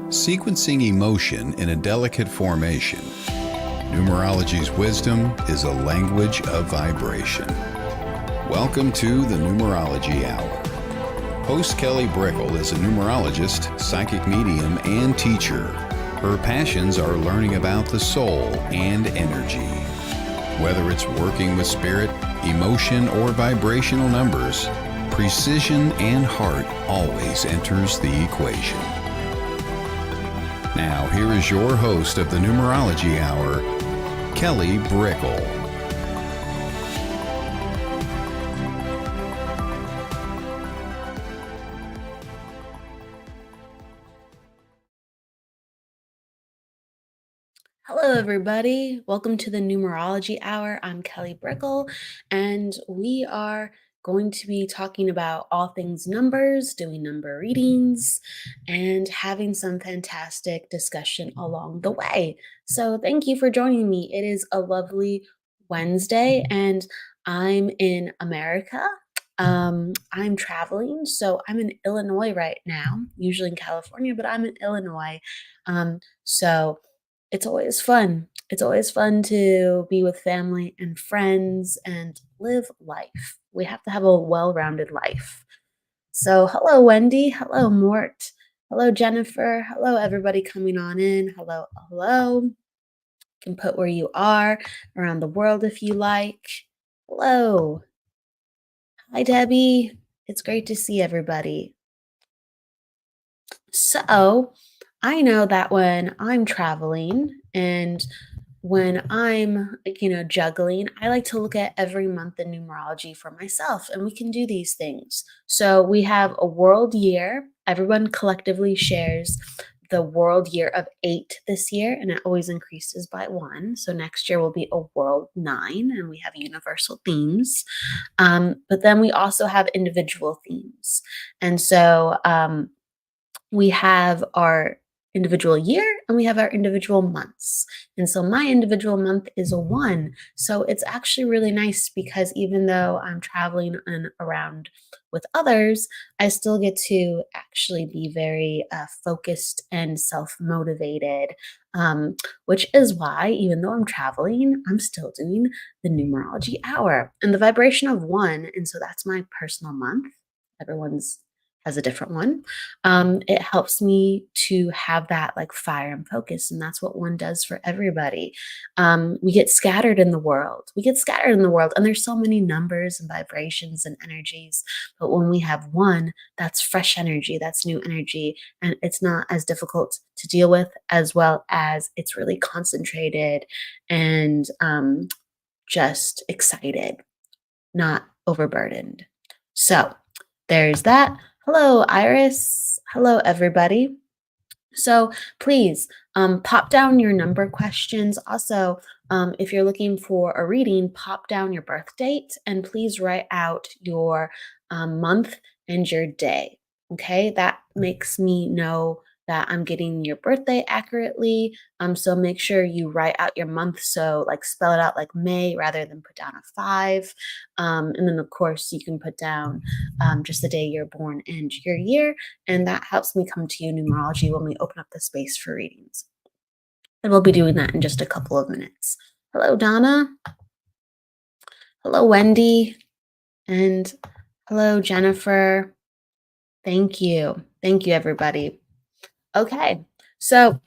sequencing emotion in a delicate formation. Numerology's wisdom is a language of vibration. Welcome to the Numerology Hour. Host Kelly Brickle is a numerologist, psychic medium, and teacher. Her passions are learning about the soul and energy. Whether it's working with spirit, emotion, or vibrational numbers, precision and heart always enters the equation. Now, here is your host of the Numerology Hour, Kelly Brickle. Hello, everybody. Welcome to the Numerology Hour. I'm Kelly Brickle, and we are going to be talking about all things numbers, doing number readings, and having some fantastic discussion along the way. So, thank you for joining me. It is a lovely Wednesday, and I'm in America. I'm traveling, so I'm in Illinois right now, usually in California, but I'm in Illinois. So it's always fun. It's always fun to be with family and friends and live life. We have to have a well-rounded life. So, hello, Wendy. Hello, Mort. Hello, Jennifer. Hello, everybody coming on in. Hello, hello. You can put where you are around the world if you like. Hello. Hi, Debbie. It's great to see everybody. So, I know that when I'm traveling and when I'm, juggling, I like to look at every month in numerology for myself, and we can do these things. So, we have a world year. Everyone collectively shares the world year of 8 this year, and it always increases by 1. So, next year will be a world 9, and we have universal themes. But then we also have individual themes. And so, we have our individual year and we have our individual months. And so my individual month is a 1. So it's actually really nice because even though I'm traveling and around with others, I still get to actually be very focused and self-motivated, which is why, even though I'm traveling, I'm still doing the numerology hour and the vibration of 1. And so that's my personal month. Everyone's has a different one. It helps me to have that like fire and focus, and that's what 1 does for everybody. We get scattered in the world. We get scattered in the world, and there's so many numbers and vibrations and energies. But when we have 1, that's fresh energy, that's new energy, and it's not as difficult to deal with, as well as it's really concentrated and just excited, not overburdened. So there's that. Hello, Iris. Hello, everybody. So please pop down your number questions. Also, if you're looking for a reading, pop down your birth date and please write out your month and your day. Okay, that makes me know that I'm getting your birthday accurately. So make sure you write out your month. So like spell it out like May rather than put down a 5. And then of course you can put down just the day you're born and your year. And that helps me come to you numerology when we open up the space for readings. And we'll be doing that in just a couple of minutes. Hello, Donna. Hello, Wendy. And hello, Jennifer. Thank you. Thank you, everybody. Okay, so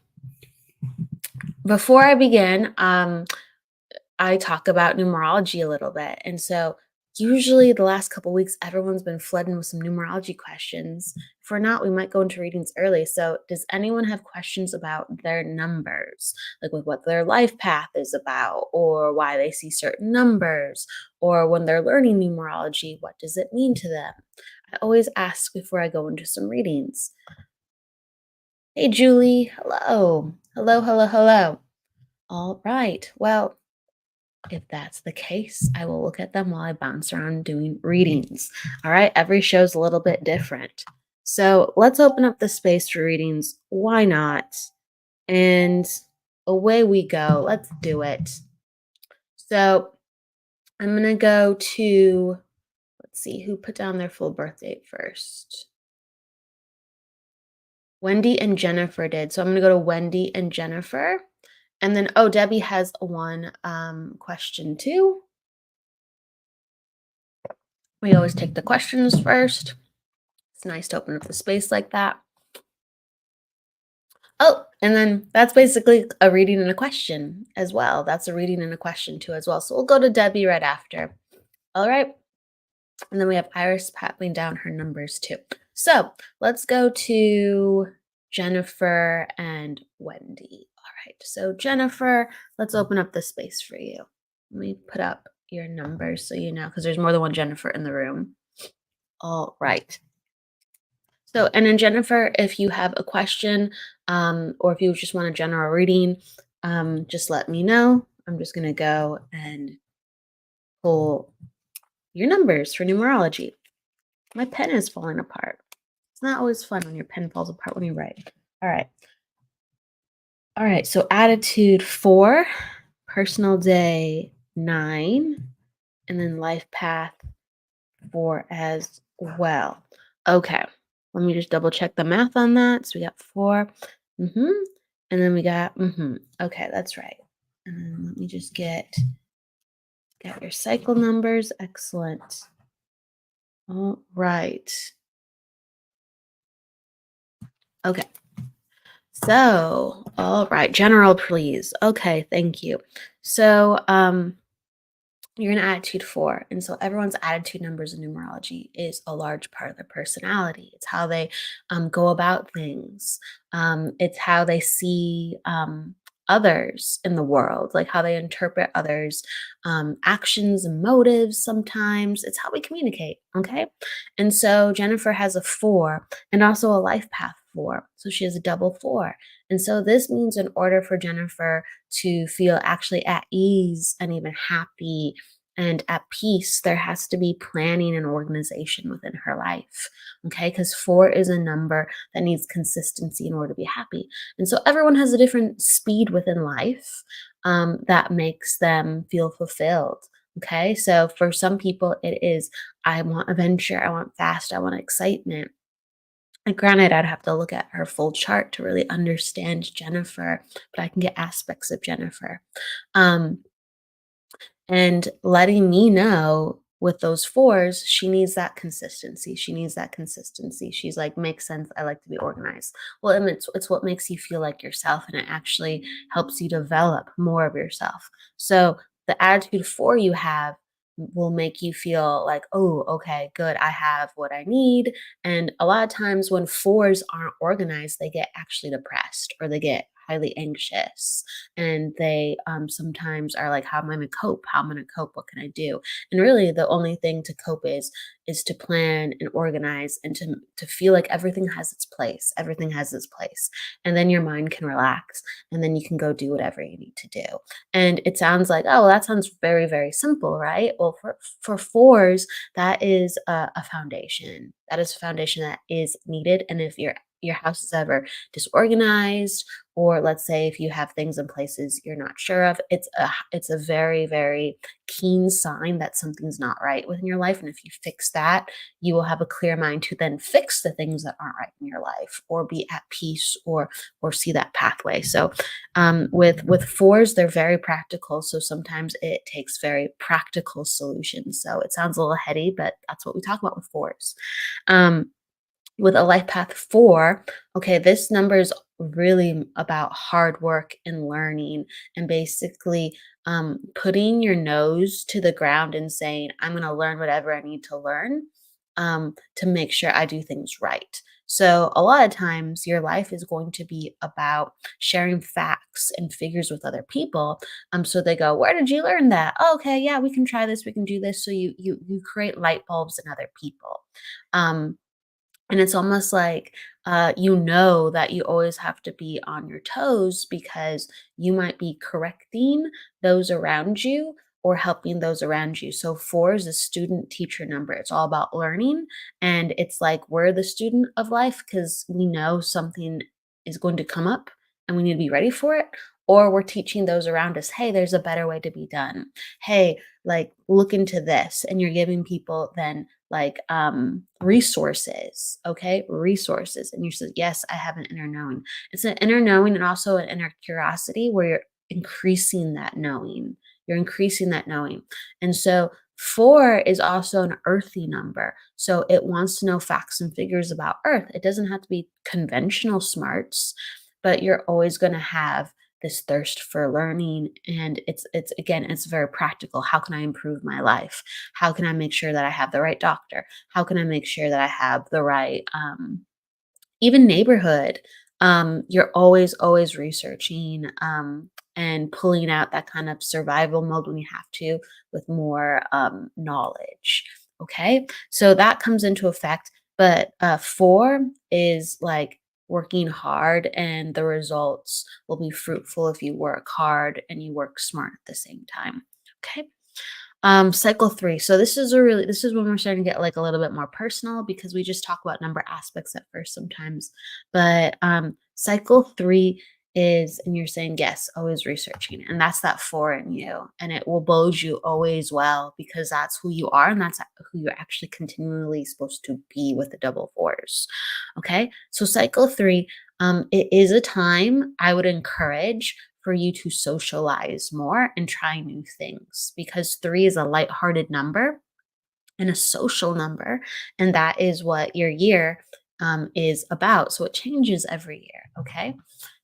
before I begin, I talk about numerology a little bit. And so usually the last couple weeks, everyone's been flooding with some numerology questions. If we're not, we might go into readings early. So does anyone have questions about their numbers? Like with what their life path is about, or why they see certain numbers, or when they're learning numerology, what does it mean to them? I always ask before I go into some readings. Hey, Julie. Hello. Hello, hello, hello. All right. Well, if that's the case, I will look at them while I bounce around doing readings. All right. Every show's a little bit different. So let's open up the space for readings. Why not? And away we go. Let's do it. So I'm going to go to, let's see, who put down their full birth date first? Wendy and Jennifer did. So I'm gonna go to Wendy and Jennifer. And then, oh, Debbie has one question too. We always take the questions first. It's nice to open up the space like that. Oh, and then that's basically a reading and a question as well. That's a reading and a question too as well. So we'll go to Debbie right after. All right. And then we have Iris patting down her numbers too. So let's go to Jennifer and Wendy. All right. So Jennifer, let's open up the space for you. Let me put up your numbers so you know, because there's more than one Jennifer in the room. All right. So, and then Jennifer, if you have a question, or if you just want a general reading, just let me know. I'm just gonna go and pull your numbers for numerology. My pen is falling apart. It's not always fun when your pen falls apart when you write. All right. All right. So attitude 4, personal day 9, and then life path 4 as well. Okay. Let me just double check the math on that. So we got 4. And then we got Okay, that's right. And then let me just get your cycle numbers. Excellent. All right. Okay. So, all right, general, please. Okay, thank you. So, you're in attitude 4. And so everyone's attitude numbers in numerology is a large part of their personality. It's how they go about things. It's how they see others in the world, like how they interpret others' actions and motives sometimes. It's how we communicate. Okay. And so Jennifer has a 4 and also a life path 4. So she has a double 4. And so this means in order for Jennifer to feel actually at ease and even happy and at peace, there has to be planning and organization within her life. Okay. Because 4 is a number that needs consistency in order to be happy. And so everyone has a different speed within life that makes them feel fulfilled. Okay. So for some people, it is, I want adventure, I want fast, I want excitement. And granted, I'd have to look at her full chart to really understand Jennifer, but I can get aspects of Jennifer. Um, and letting me know with those 4s, she needs that consistency. She needs that consistency. She's like, makes sense. I like to be organized. Well, and it's what makes you feel like yourself, and it actually helps you develop more of yourself. So the attitude 4 you have will make you feel like, oh, okay, good. I have what I need. And a lot of times when 4s aren't organized, they get actually depressed or they get highly anxious, and they sometimes are like, how am I going to cope? How am I going to cope? What can I do? And really the only thing to cope is to plan and organize, and to feel like everything has its place. Everything has its place. And then your mind can relax, and then you can go do whatever you need to do. And it sounds like, oh, well, that sounds very, very simple, right? Well, for 4s, that is a foundation. That is a foundation that is needed. And if your house is ever disorganized, or let's say if you have things in places you're not sure of, it's a very, very keen sign that something's not right within your life. And if you fix that, you will have a clear mind to then fix the things that aren't right in your life, or be at peace, or see that pathway. So with 4s, they're very practical. So sometimes it takes very practical solutions. So it sounds a little heady, but that's what we talk about with 4s. With a life path 4, okay, this number is really about hard work and learning, and basically putting your nose to the ground and saying, I'm going to learn whatever I need to learn to make sure I do things right. So a lot of times your life is going to be about sharing facts and figures with other people. So they go, where did you learn that? Oh, okay, yeah, we can try this, we can do this. So you create light bulbs in other people. Um, and it's almost like, you know that you always have to be on your toes, because you might be correcting those around you or helping those around you. So 4 is a student teacher number. It's all about learning. And it's like we're the student of life because we know something is going to come up and we need to be ready for it. Or we're teaching those around us, hey, there's a better way to be done. Hey, like look into this. And you're giving people then like resources. Okay, resources. And you said, yes, I have an inner knowing. It's an inner knowing and also an inner curiosity where you're increasing that knowing. You're increasing that knowing. And so 4 is also an earthy number. So it wants to know facts and figures about Earth. It doesn't have to be conventional smarts, but you're always going to have this thirst for learning. And it's again, it's very practical. How can I improve my life? How can I make sure that I have the right doctor? How can I make sure that I have the right even neighborhood? You're always researching and pulling out that kind of survival mode when you have to with more knowledge. Okay, so that comes into effect. But 4 is like working hard, and the results will be fruitful if you work hard and you work smart at the same time. Okay. Cycle 3. So this is when we're starting to get like a little bit more personal because we just talk about number aspects at first sometimes. But cycle 3 is, and you're saying yes, always researching. And that's that 4 in you. And it will bode you always well because that's who you are and that's who you're actually continually supposed to be with the double 4s. Okay. So cycle 3, it is a time I would encourage for you to socialize more and try new things because 3 is a lighthearted number and a social number. And that is what your year is about. So it changes every year. Okay.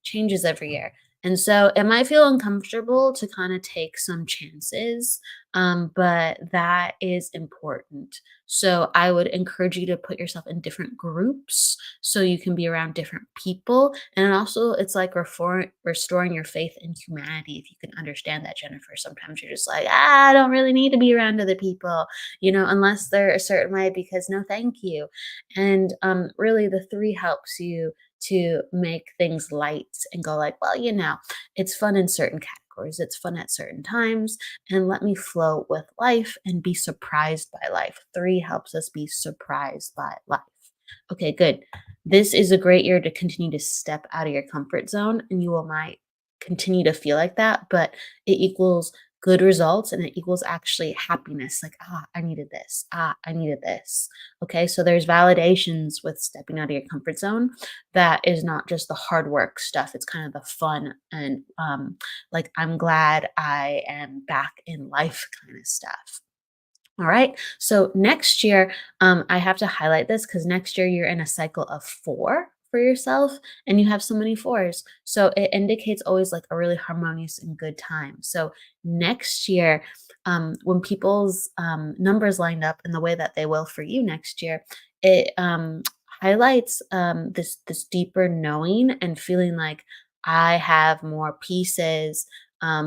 Changes every year. And so it might feel uncomfortable to kind of take some chances, but that is important. So I would encourage you to put yourself in different groups so you can be around different people. And also, it's like restoring your faith in humanity. If you can understand that, Jennifer, sometimes you're just like, I don't really need to be around other people, unless they're a certain way, because no, thank you. And really, the 3 helps you to make things light and go like, well, it's fun in certain categories. It's fun at certain times. And let me flow with life and be surprised by life. 3 helps us be surprised by life. Okay, good. This is a great year to continue to step out of your comfort zone, and you will might continue to feel like that, but it equals good results and it equals actually happiness. Like, I needed this. I needed this. Okay, so there's validations with stepping out of your comfort zone that is not just the hard work stuff. It's kind of the fun and like, I'm glad I am back in life kind of stuff. All right. So next year, I have to highlight this because next year you're in a cycle of 4 for yourself and you have so many 4s. So it indicates always like a really harmonious and good time. So next year, when people's numbers lined up in the way that they will for you next year, it highlights this deeper knowing and feeling like I have more pieces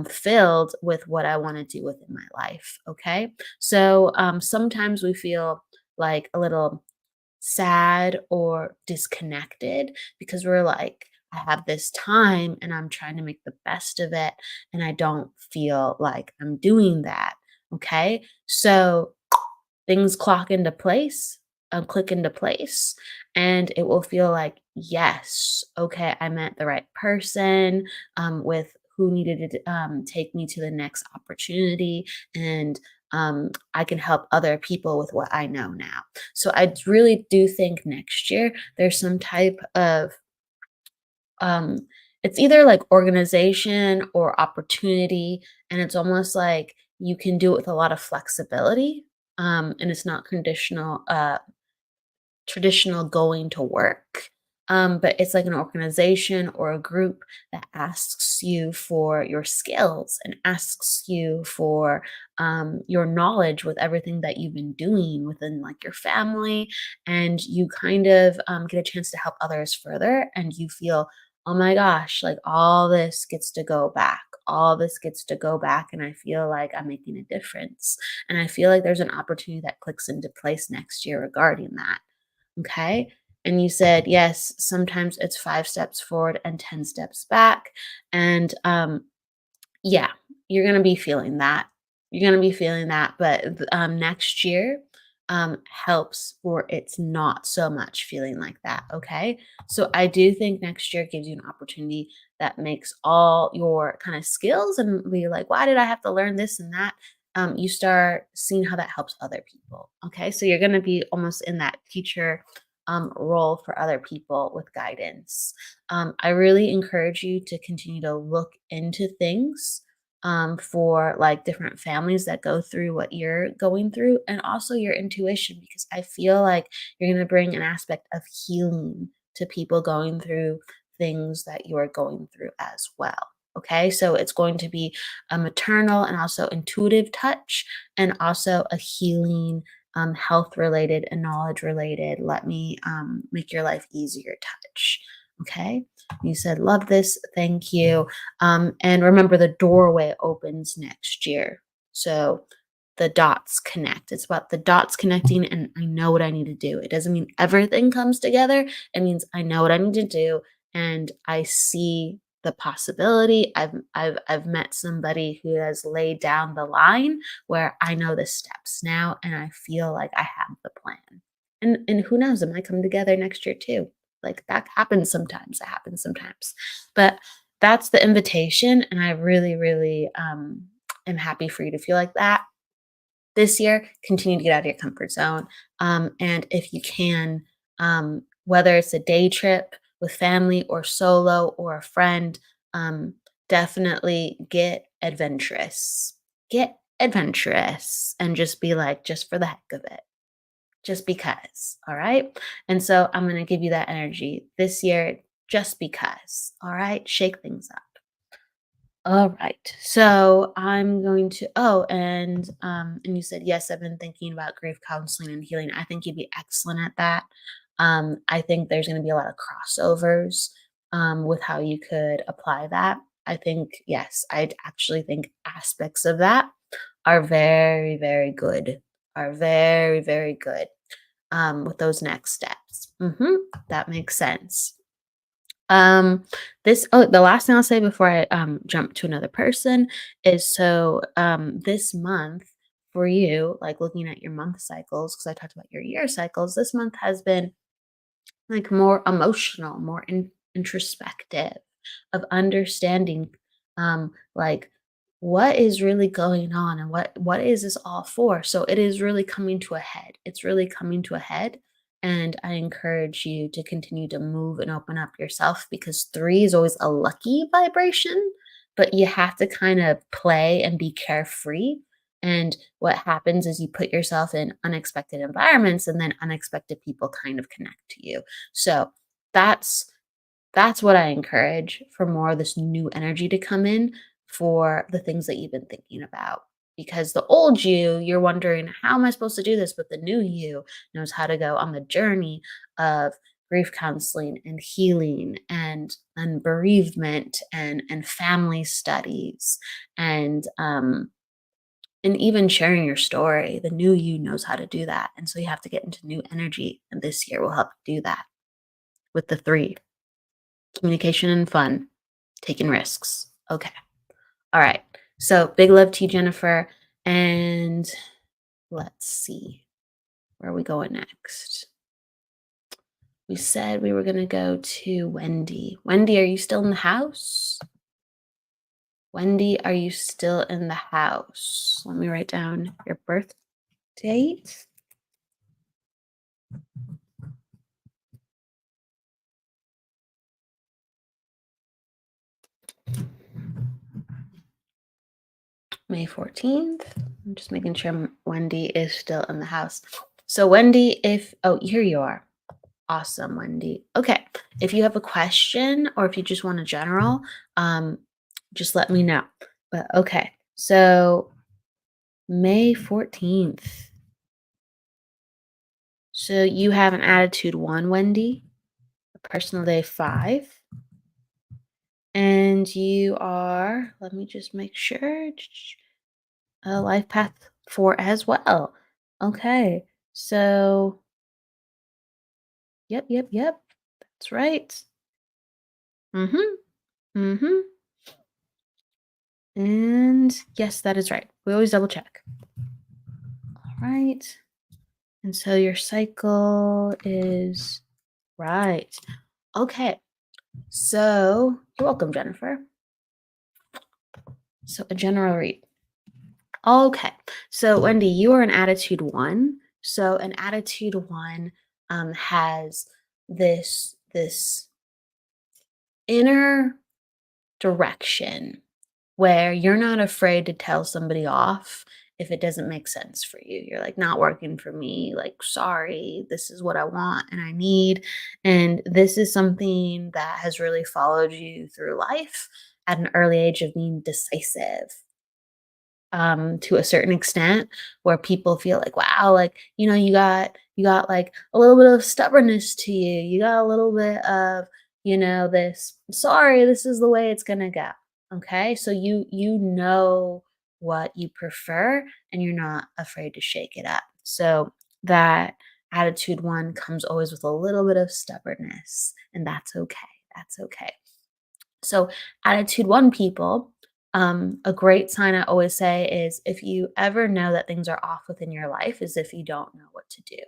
filled with what I want to do within my life. Okay. So sometimes we feel like a little sad or disconnected because we're like, I have this time and I'm trying to make the best of it. And I don't feel like I'm doing that. Okay. So things clock into place, click into place, and it will feel like, yes, okay, I met the right person with who needed to take me to the next opportunity, and I can help other people with what I know now. So I really do think next year there's some type of um, it's either like organization or opportunity, and it's almost like you can do it with a lot of flexibility, and it's not traditional going to work. But it's like an organization or a group that asks you for your skills and asks you for your knowledge with everything that you've been doing within like your family. And you kind of get a chance to help others further. And you feel, oh my gosh, like all this gets to go back. All this gets to go back. And I feel like I'm making a difference. And I feel like there's an opportunity that clicks into place next year regarding that. Okay. And you said, yes, sometimes it's 5 steps forward and 10 steps back. And yeah, you're going to be feeling that. You're going to be feeling that. But next year helps for it's not so much feeling like that. Okay. So I do think next year gives you an opportunity that makes all your kind of skills and be like, why did I have to learn this and that? you start seeing how that helps other people. Okay, so you're going to be almost in that teacher role for other people with guidance. I really encourage you to continue to look into things for like different families that go through what you're going through, and also your intuition, because I feel like you're going to bring an aspect of healing to people going through things that you are going through as well. Okay, so it's going to be a maternal and also intuitive touch, and also a healing, health related and knowledge related. Let me make your life easier touch. Okay, you said, love this. Thank you. And remember, the doorway opens next year. So the dots connect. It's about the dots connecting, and I know what I need to do. It doesn't mean everything comes together. It means I know what I need to do, and I see the possibility. I've met somebody who has laid down the line where I know the steps now, and I feel like I have the plan. And who knows, it might come together next year too. Like that happens sometimes. It happens sometimes. But that's the invitation, and I really, really am happy for you to feel like that this year. Continue to get out of your comfort zone. And if you can, whether it's a day trip with family or solo or a friend, definitely get adventurous. Get adventurous and just be like, just for the heck of it, just because. All right. And so I'm going to give you that energy this year, just because. All right. Shake things up. All right. So I'm going to and you said, yes, I've been thinking about grief counseling and healing. I think you'd be excellent at that. I think there's going to be a lot of crossovers with how you could apply that. I think, yes, I actually think aspects of that are very, very good, are very, very good with those next steps. That makes sense. The last thing I'll say before I jump to another person is, so this month for you, like looking at your month cycles, because I talked about your year cycles, this month has been like more emotional, more introspective, of understanding like what is really going on, and what is this all for. So it is really coming to a head. It's really coming to a head. And I encourage you to continue to move and open up yourself, because 3 is always a lucky vibration, but you have to kind of play and be carefree. And what happens is you put yourself in unexpected environments, and then unexpected people kind of connect to you. So that's what I encourage, for more of this new energy to come in for the things that you've been thinking about. Because the old you're wondering, how am I supposed to do this? But the new you knows how to go on the journey of grief counseling and healing and bereavement and family studies and even sharing your story. The new you knows how to do that. And so you have to get into new energy. And this year will help you do that with the 3: communication and fun, taking risks. Okay. All right. So big love to you, Jennifer. And let's see, where are we going next? We said we were going to go to Wendy. Wendy, are you still in the house? Wendy, are you still in the house? Let me write down your birth date. May 14th. I'm just making sure Wendy is still in the house. So Wendy, here you are. Awesome, Wendy. Okay. If you have a question, or if you just want a general, just let me know. But okay. So May 14th. So you have an attitude 1, Wendy, a personal day 5. And you are, let me just make sure, a life path 4 as well. Okay. So, yep. That's right. Mm-hmm. Mm-hmm. And yes, that is right. We always double check. All right. And so your cycle is right. Okay. So you're welcome, Jennifer. So a general read. Okay. So, Wendy, you are an attitude one. So, an attitude one has this inner direction where you're not afraid to tell somebody off if it doesn't make sense for you. You're like, not working for me. Like, sorry, this is what I want and I need. And this is something that has really followed you through life at an early age of being decisive, to a certain extent, where people feel like, wow, like, you got like a little bit of stubbornness to you. You got a little bit of, this, sorry, this is the way it's gonna go. Okay. So you know what you prefer and you're not afraid to shake it up. So that attitude one comes always with a little bit of stubbornness, and that's okay. That's okay. So, attitude one people, a great sign I always say is if you ever know that things are off within your life, is if you don't know what to do.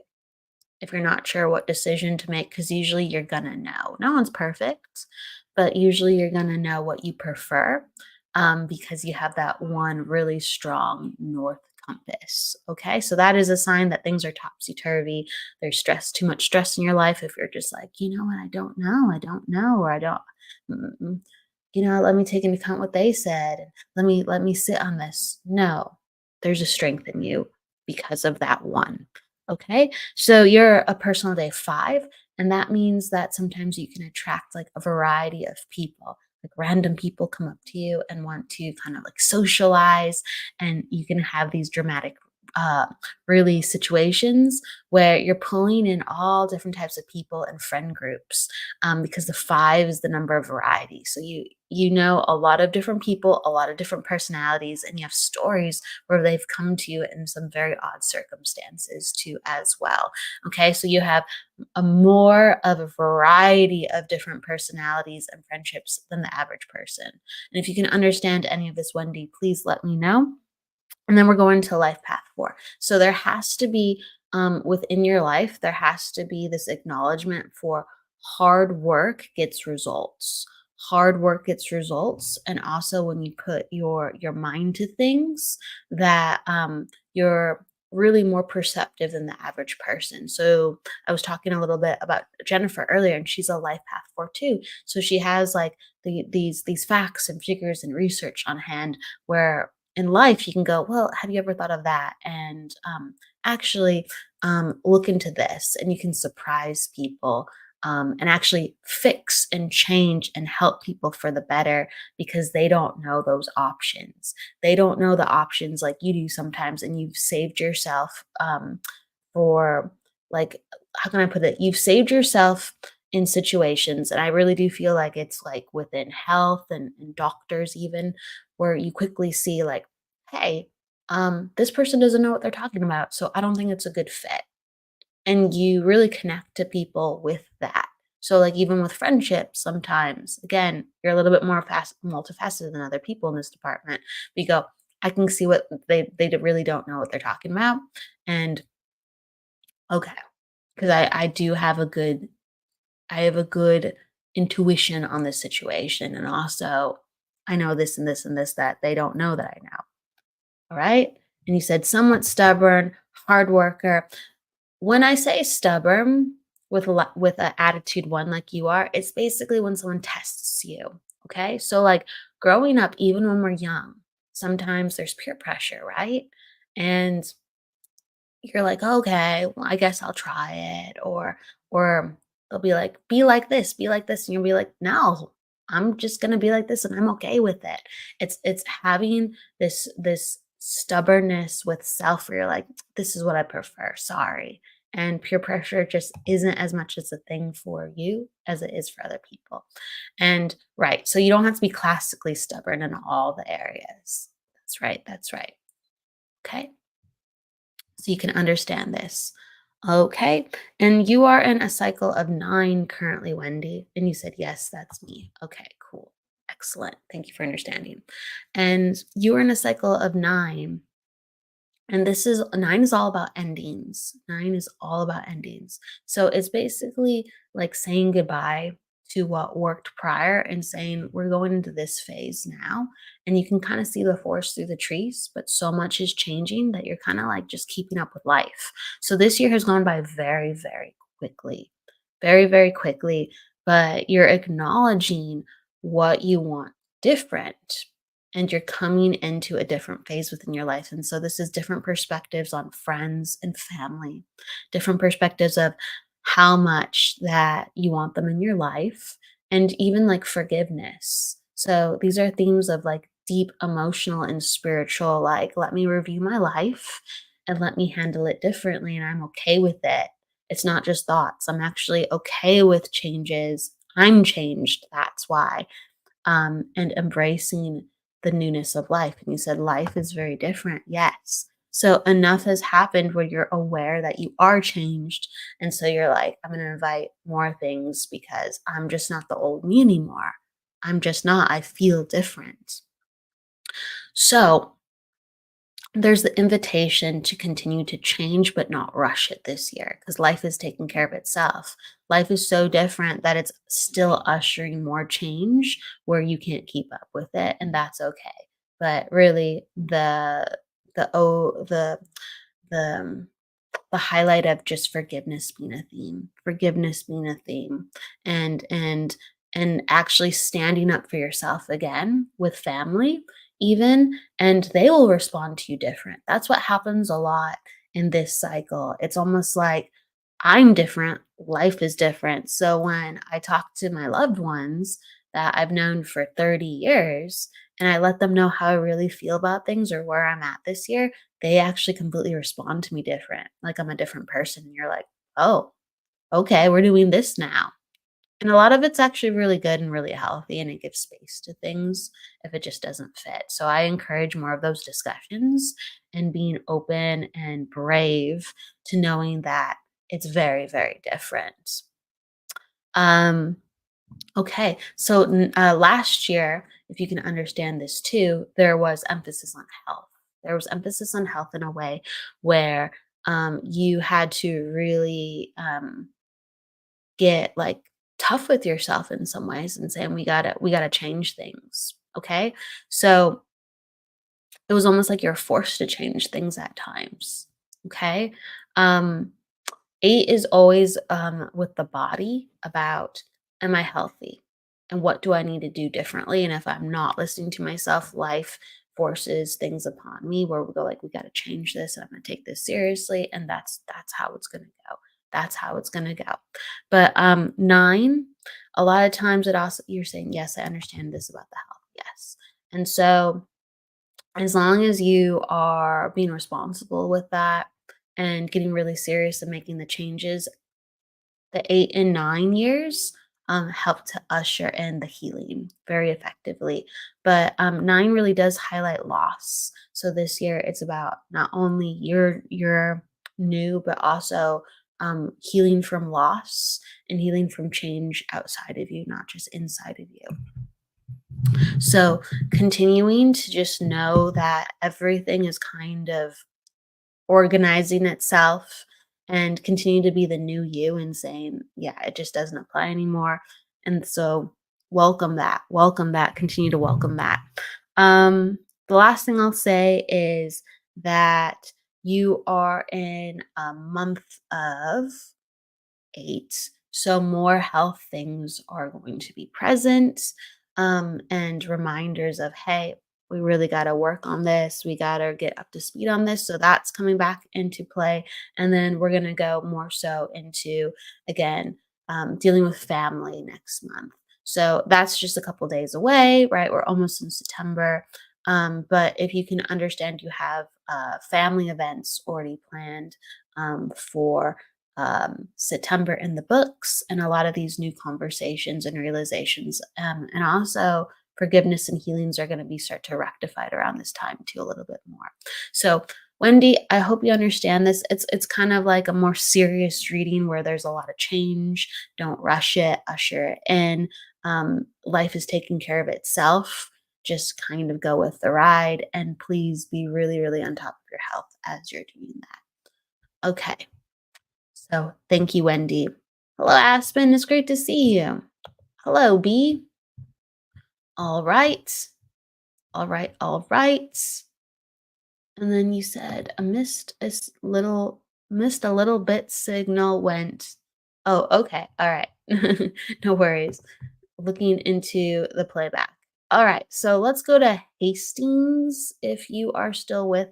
If you're not sure what decision to make, because usually you're gonna know. No one's perfect, but usually you're gonna know what you prefer, because you have that one really strong north compass. Okay, so that is a sign that things are topsy turvy. There's too much stress in your life. If you're just like, you know what, I don't know, or I don't, mm, let me take into account what they said, and let me sit on this. No, there's a strength in you because of that one. Okay. So you're a personal day five, and that means that sometimes you can attract like a variety of people. Like random people come up to you and want to kind of like socialize, and you can have these dramatic, uh, really situations where you're pulling in all different types of people and friend groups, because the five is the number of variety. So you know a lot of different people, a lot of different personalities, and you have stories where they've come to you in some very odd circumstances too as well. Okay, so you have a more of a variety of different personalities and friendships than the average person. And if you can understand any of this, Wendy, please let me know. And then we're going to life path four. So there has to be, within your life, there has to be this acknowledgement for hard work gets results. Hard work gets results. And also when you put your mind to things, that you're really more perceptive than the average person. So I was talking a little bit about Jennifer earlier, and she's a life path four too. So she has like these facts and figures and research on hand, where in life you can go, well, have you ever thought of that, and actually, look into this, and you can surprise people, and actually fix and change and help people for the better, because they don't know those options. They don't know the options like you do sometimes, and you've saved yourself, for, like, how can I put it, you've saved yourself in situations, and I really do feel like it's like within health and doctors even, where you quickly see like, hey, this person doesn't know what they're talking about, so I don't think it's a good fit. And you really connect to people with that. So, like, even with friendships, sometimes, again, you're a little bit more multifaceted than other people in this department. We go, I can see what really don't know what they're talking about. And okay, because I do have a good, I have a good intuition on this situation. And also, I know this and this and this that they don't know that I know. All right. And you said somewhat stubborn, hard worker. When I say stubborn with with an attitude one like you are, it's basically when someone tests you. Okay. So, like growing up, even when we're young, sometimes there's peer pressure, right? And you're like, "Okay, well, I guess I'll try it," or they'll be like this," and you'll be like, "No, I'm just gonna be like this, and I'm okay with it." It's having this stubbornness with self where you're like, "This is what I prefer, sorry." And peer pressure just isn't as much as a thing for you as it is for other people. And right, so you don't have to be classically stubborn in all the areas. That's right. Okay? So you can understand this. Okay. And you are in a cycle of nine currently, Wendy. And you said, yes, that's me. Okay, cool. Excellent. Thank you for understanding. And you are in a cycle of nine. And this is nine is all about endings. Nine is all about endings. So it's basically like saying goodbye to what worked prior and saying, we're going into this phase now. And you can kind of see the forest through the trees, but so much is changing that you're kind of like just keeping up with life. So this year has gone by very, very quickly, very, very quickly, but you're acknowledging what you want different and you're coming into a different phase within your life. And so this is different perspectives on friends and family, different perspectives of how much that you want them in your life, and even like forgiveness. So these are themes of like deep emotional and spiritual, like, let me review my life and let me handle it differently. And I'm okay with it. It's not just thoughts. I'm actually okay with changes. I'm changed. That's why. And embracing the newness of life. And you said life is very different. Yes. So enough has happened where you're aware that you are changed. And so you're like, I'm going to invite more things because I'm just not the old me anymore. I'm just not. I feel different. So there's the invitation to continue to change, but not rush it this year because life is taking care of itself. Life is so different that it's still ushering more change where you can't keep up with it, and that's okay. But really, the oh the highlight of just forgiveness being a theme, and actually standing up for yourself again with family, even, and they will respond to you different. That's what happens a lot in this cycle. It's almost like I'm different, life is different. So when I talk to my loved ones that I've known for 30 years and I let them know how I really feel about things or where I'm at this year, they actually completely respond to me different. Like I'm a different person. And you're like, oh, okay, we're doing this now. And a lot of it's actually really good and really healthy, and it gives space to things if it just doesn't fit. So I encourage more of those discussions and being open and brave to knowing that it's very, very different. Um, okay, so last year, if you can understand this too, there was emphasis on health. There was emphasis on health in a way where you had to really get like tough with yourself in some ways and saying we gotta change things. Okay, so it was almost like you're forced to change things at times. Okay, um, 8 is always, with the body about, am I healthy? And what do I need to do differently? And if I'm not listening to myself, life forces things upon me where we go like, we got to change this and I'm going to take this seriously. And that's how it's going to go. That's how it's going to go. But 9, a lot of times it also, you're saying, yes, I understand this about the health. Yes. And so as long as you are being responsible with that and getting really serious and making the changes, the 8 and 9 years help to usher in the healing very effectively. But 9 really does highlight loss. So this year it's about not only your new, but also healing from loss and healing from change outside of you, not just inside of you. So continuing to just know that everything is kind of organizing itself and continue to be the new you and saying, yeah, it just doesn't apply anymore. And so welcome that, continue to welcome that. The last thing I'll say is that you are in a month of 8. So more health things are going to be present, and reminders of, hey, we really got to work on this. We got to get up to speed on this. So that's coming back into play. And then we're going to go more so into, again, dealing with family next month. So that's just a couple days away, right? We're almost in September. But if you can understand, you have family events already planned for September in the books, and a lot of these new conversations and realizations, and also forgiveness and healings are going to be start to rectified around this time too a little bit more. So Wendy, I hope you understand this. It's kind of like a more serious reading where there's a lot of change. Don't rush it, usher it in. Life is taking care of itself. Just kind of go with the ride, and please be really, really on top of your health as you're doing that. Okay. So thank you, Wendy. Hello, Aspen. It's great to see you. Hello, B. All right. All right. All right. And then you said a missed a little bit signal went. Oh, okay. All right. No worries. Looking into the playback. All right. So let's go to Hastings. If you are still with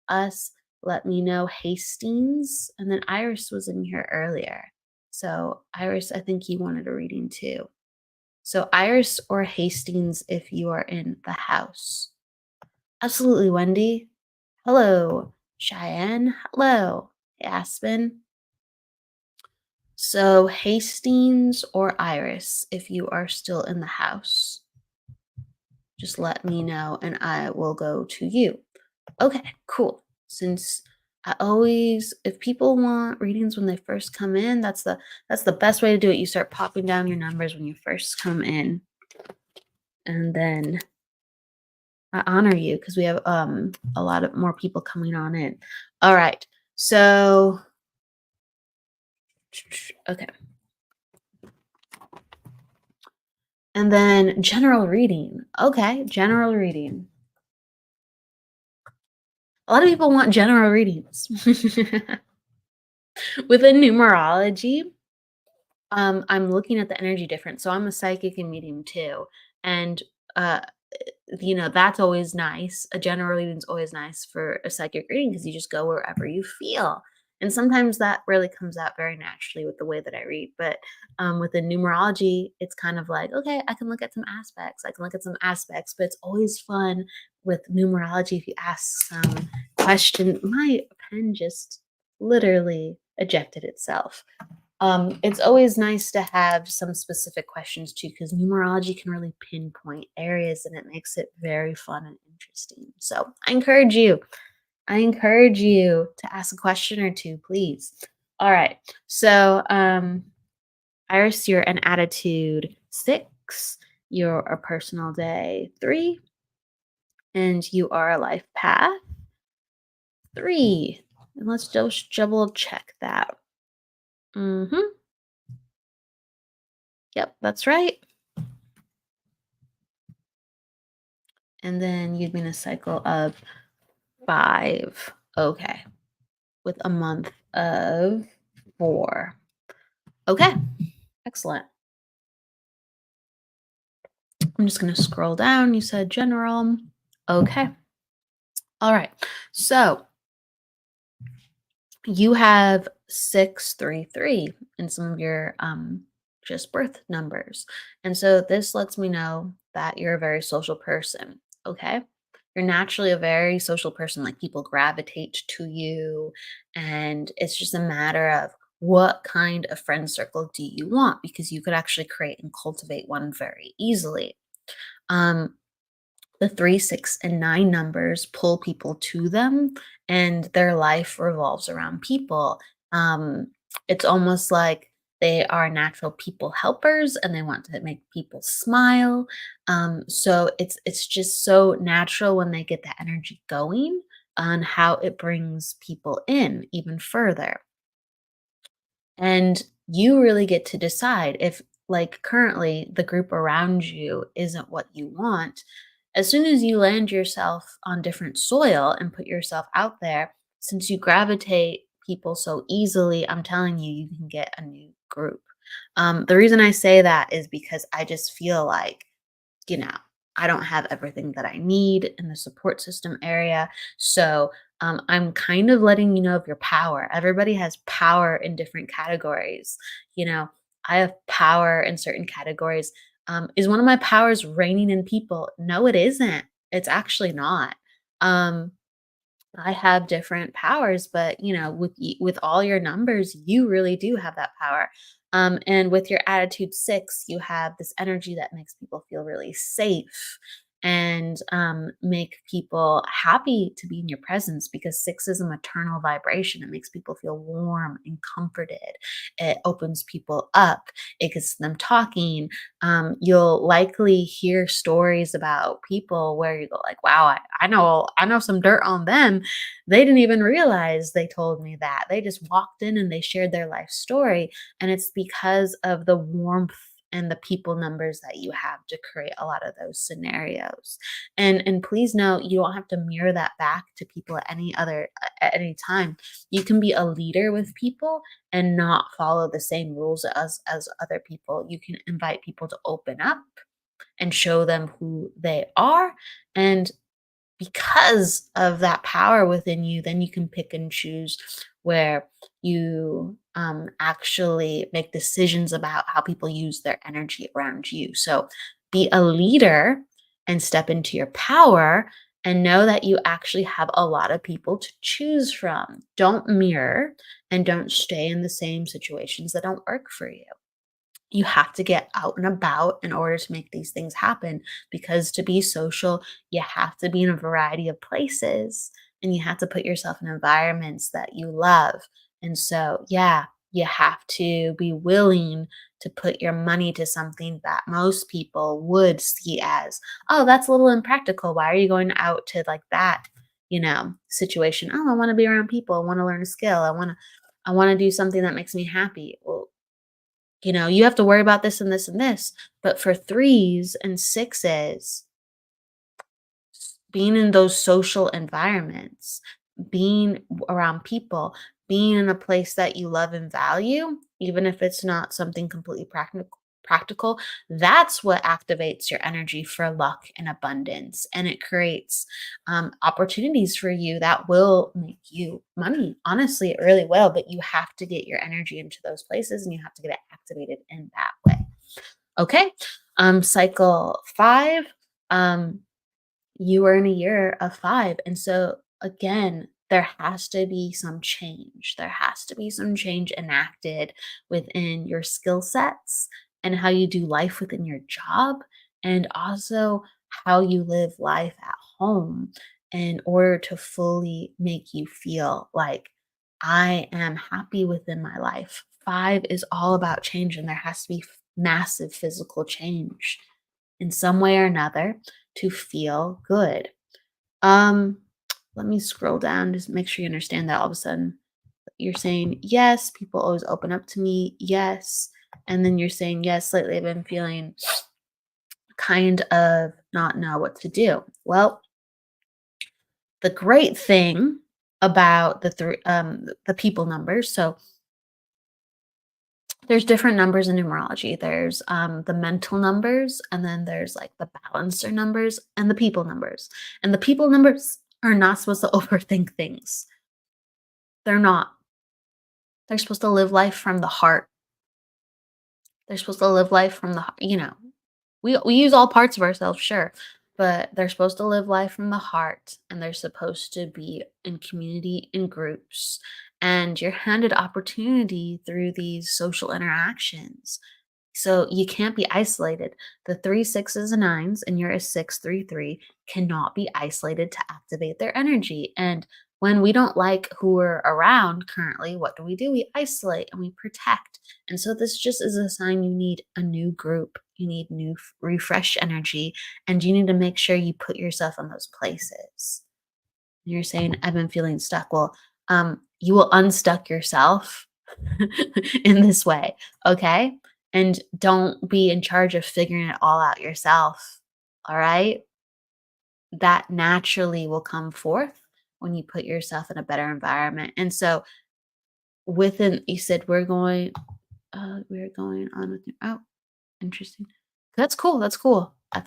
us, let me know Hastings. And then Iris was in here earlier. So Iris, I think you wanted a reading too. So Iris or Hastings if you are in the house. Absolutely, Wendy. Hello, Cheyenne. Hello, Aspen. So, Hastings or Iris, if you are still in the house, just let me know and I will go to you. Okay, cool. Since I always, if people want readings when they first come in, that's the best way to do it. You start popping down your numbers when you first come in, and then I honor you because we have a lot of more people coming on in. All right. So okay. And then general reading. Okay, general reading. A lot of people want general readings. Within numerology, I'm looking at the energy difference. So I'm a psychic and medium too. And uh that's always nice. A general reading is always nice for a psychic reading because you just go wherever you feel. And sometimes that really comes out very naturally with the way that I read. But with the numerology, it's kind of like, okay, I can look at some aspects. I can look at some aspects, but it's always fun with numerology if you ask some question. My pen just literally ejected itself. It's always nice to have some specific questions too, because numerology can really pinpoint areas and it makes it very fun and interesting. So I encourage you to ask a question or two, please. All right. So, Iris, you're an attitude 6, you're a personal day 3, and you are a life path 3. And let's just double check that. Mm-hmm. Yep, that's right. And then you'd be in a cycle of 5. Okay. With a month of 4. Okay. Excellent. I'm just going to scroll down. You said general. Okay. All right. So you have 633 in some of your just birth numbers. And so this lets me know that you're a very social person. Okay. You're naturally a very social person, like people gravitate to you. And it's just a matter of what kind of friend circle do you want? Because you could actually create and cultivate one very easily. Um, the 3, 6, and 9 numbers pull people to them, and their life revolves around people. Um, it's almost like they are natural people helpers and they want to make people smile. So it's just so natural when they get that energy going on how it brings people in even further. And you really get to decide if, like, currently the group around you isn't what you want. As soon as you land yourself on different soil and put yourself out there, since you gravitate people so easily, I'm telling you, you can get a new group. The reason I say that is because I just feel like, you know, I don't have everything that I need in the support system area. So I'm kind of letting you know of your power. Everybody has power in different categories. You know, I have power in certain categories. Is one of my powers reigning in people? No, it isn't. It's actually not. Um, I have different powers, but with all your numbers, you really do have that power. And with your attitude 6, you have this energy that makes people feel really safe and make people happy to be in your presence because 6 is a maternal vibration. It makes people feel warm and comforted. It opens people up. It gets them talking. You'll likely hear stories about people where you go like, wow, I know some dirt on them. They didn't even realize they told me that. They just walked in and they shared their life story. And it's because of the warmth and the people numbers that you have to create a lot of those scenarios. And please know you don't have to mirror that back to people at any time. You can be a leader with people and not follow the same rules as other people. You can invite people to open up and show them who they are. And because of that power within you, then you can pick and choose where you actually make decisions about how people use their energy around you. So be a leader and step into your power and know that you actually have a lot of people to choose from. Don't mirror and don't stay in the same situations that don't work for you. You have to get out and about in order to make these things happen, because to be social, you have to be in a variety of places and you have to put yourself in environments that you love. And so, yeah, you have to be willing to put your money to something that most people would see as, oh, that's a little impractical. Why are you going out to like that, situation? Oh, I want to be around people. I want to learn a skill. I want to do something that makes me happy. Well, you have to worry about this and this and this. But for threes and sixes, being in those social environments, being around people, being in a place that you love and value, even if it's not something completely practical, that's what activates your energy for luck and abundance. And it creates opportunities for you that will make you money. Honestly, it really will. But you have to get your energy into those places and you have to get it activated in that way. Okay. Cycle 5. Um, you are in a year of 5. And so, again, there has to be some change. There has to be some change enacted within your skill sets and how you do life within your job, and also how you live life at home in order to fully make you feel like I am happy within my life. 5 is all about change, and there has to be massive physical change in some way or another to feel good. Um, Let me scroll down, just make sure you understand that all of a sudden you're saying, yes, people always open up to me. Yes. And then you're saying, yes, lately I've been feeling kind of not know what to do. Well, the great thing about the people numbers. So there's different numbers in numerology. There's the mental numbers, and then there's like the balancer numbers and the people numbers. And the people numbers are not supposed to overthink things. They're not. They're supposed to live life from the heart. They're supposed to live life from we use all parts of ourselves, sure, but they're supposed to live life from the heart, and they're supposed to be in community, in groups, and you're handed opportunity through these social interactions. So you can't be isolated. The three sixes and nines, and you're a 633, cannot be isolated to activate their energy. And when we don't like who we're around currently, what do? We isolate and we protect. And so this just is a sign you need a new group. You need new refresh energy, and you need to make sure you put yourself in those places. You're saying, I've been feeling stuck. Well, you will unstuck yourself in this way. Okay. And don't be in charge of figuring it all out yourself. All right. That naturally will come forth when you put yourself in a better environment. And so, you said we're going on with, oh, interesting. That's cool. That's cool. I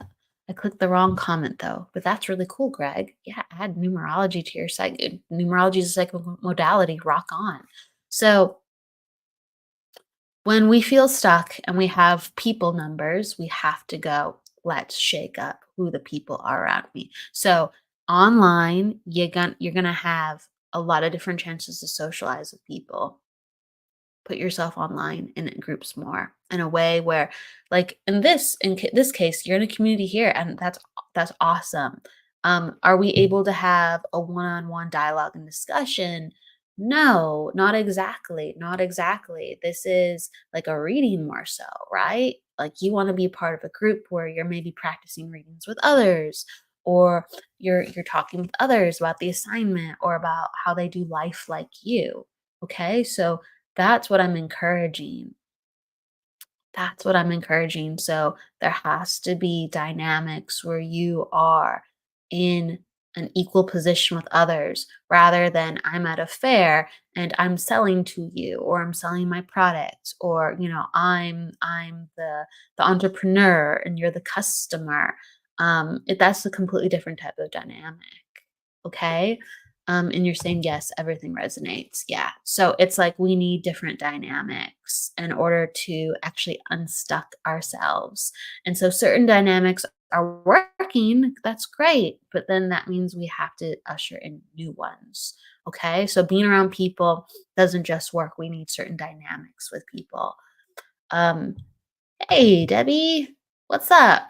clicked the wrong comment though, but that's really cool, Greg. Yeah, add numerology to your site. Numerology is a psychic modality. Rock on. So when we feel stuck and we have people numbers, we have to go, let's shake up who the people are around me. So online, you're gonna have a lot of different chances to socialize with people. Put yourself online in groups more in a way where, like in this case, you're in a community here, and that's awesome. Are we able to have a one-on-one dialogue and discussion? No, not exactly. This is like a reading more so, right? Like you want to be part of a group where you're maybe practicing readings with others, or you're talking with others about the assignment or about how they do life like you. Okay, so that's what I'm encouraging. That's what I'm encouraging. So there has to be dynamics where you are in an equal position with others rather than I'm at a fair and I'm selling to you or I'm selling my product or I'm the entrepreneur and you're the customer. That's a completely different type of dynamic. Okay. And you're saying, yes, everything resonates. Yeah. So it's like we need different dynamics in order to actually unstuck ourselves. And so certain dynamics are working. That's great. But then that means we have to usher in new ones. Okay. So being around people doesn't just work. We need certain dynamics with people. Um, hey, Debbie, what's up?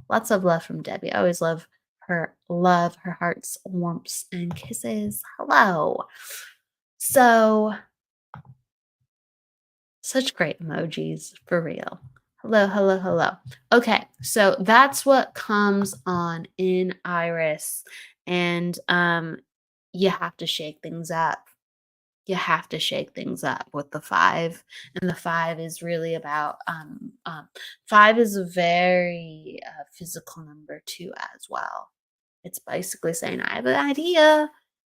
Lots of love from Debbie. I always love her heart's warmth and kisses. Hello. So, such great emojis for real. Hello, hello, hello. Okay, so that's what comes on in Iris. And you have to shake things up. You have to shake things up with the five. And the five is really about five is a very physical number too as well. It's basically saying, I have an idea.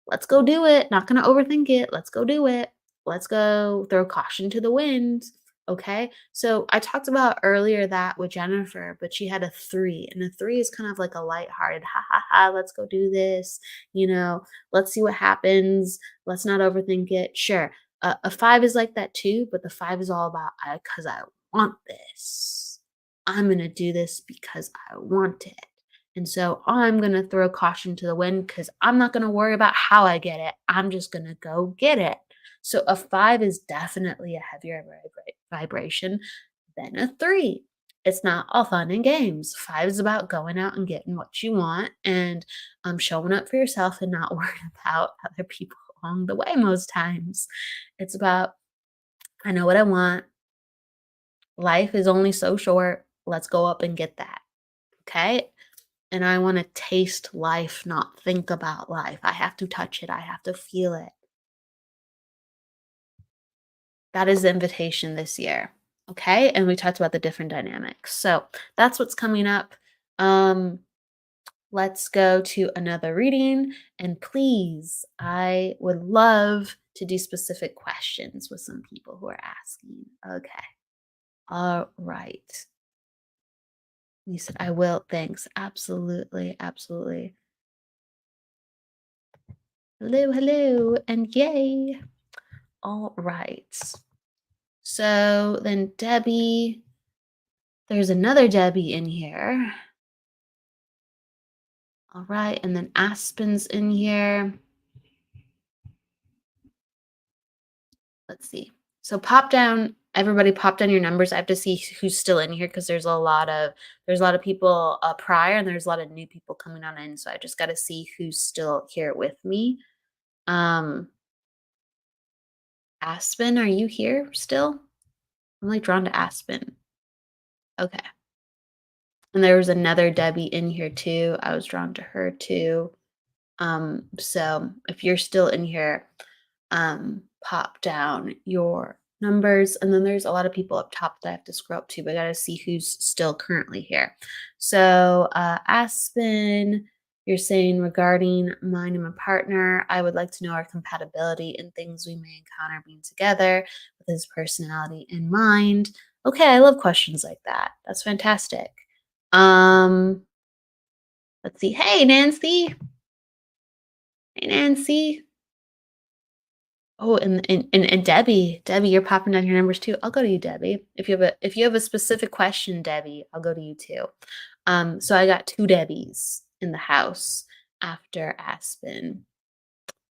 Let's go do it. Not going to overthink it. Let's go do it. Let's go throw caution to the wind. Okay. So I talked about earlier that with Jennifer, but she had a three, and a three is kind of like a lighthearted, ha ha ha, let's go do this. Let's see what happens. Let's not overthink it. Sure. A five is like that too, but the five is all about, because I want this. I'm going to do this because I want it. And so I'm going to throw caution to the wind because I'm not going to worry about how I get it. I'm just going to go get it. So a five is definitely a heavier vibration than a three. It's not all fun and games. Five is about going out and getting what you want and showing up for yourself and not worrying about other people along the way most times. It's about, I know what I want. Life is only so short. Let's go up and get that. Okay. And I want to taste life, not think about life. I have to touch it. I have to feel it. That is the invitation this year. Okay. And we talked about the different dynamics. So that's what's coming up. Um, let's go to another reading. And please, I would love to do specific questions with some people who are asking. Okay. All right. You said, I will. Thanks. Absolutely. Absolutely. Hello, hello, and yay. All right. So then Debbie, there's another Debbie in here. All right. And then Aspen's in here. Let's see. So everybody pop down your numbers. I have to see who's still in here because there's a lot of people prior and there's a lot of new people coming on in. So I just got to see who's still here with me. Aspen, are you here still? I'm like drawn to Aspen. Okay. And there was another Debbie in here too. I was drawn to her too. So if you're still in here, pop down your numbers. And then there's a lot of people up top that I have to scroll up to, but I gotta see who's still currently here. So Aspen, you're saying regarding mine and my partner, I would like to know our compatibility and things we may encounter being together with his personality in mind. Okay, I love questions like that. That's fantastic. Um, let's see. Hey, Nancy. Hey, Nancy. Oh, and Debbie, you're popping down your numbers too. I'll go to you, Debbie. If you have a specific question, Debbie, I'll go to you too. So I got two Debbies in the house after Aspen.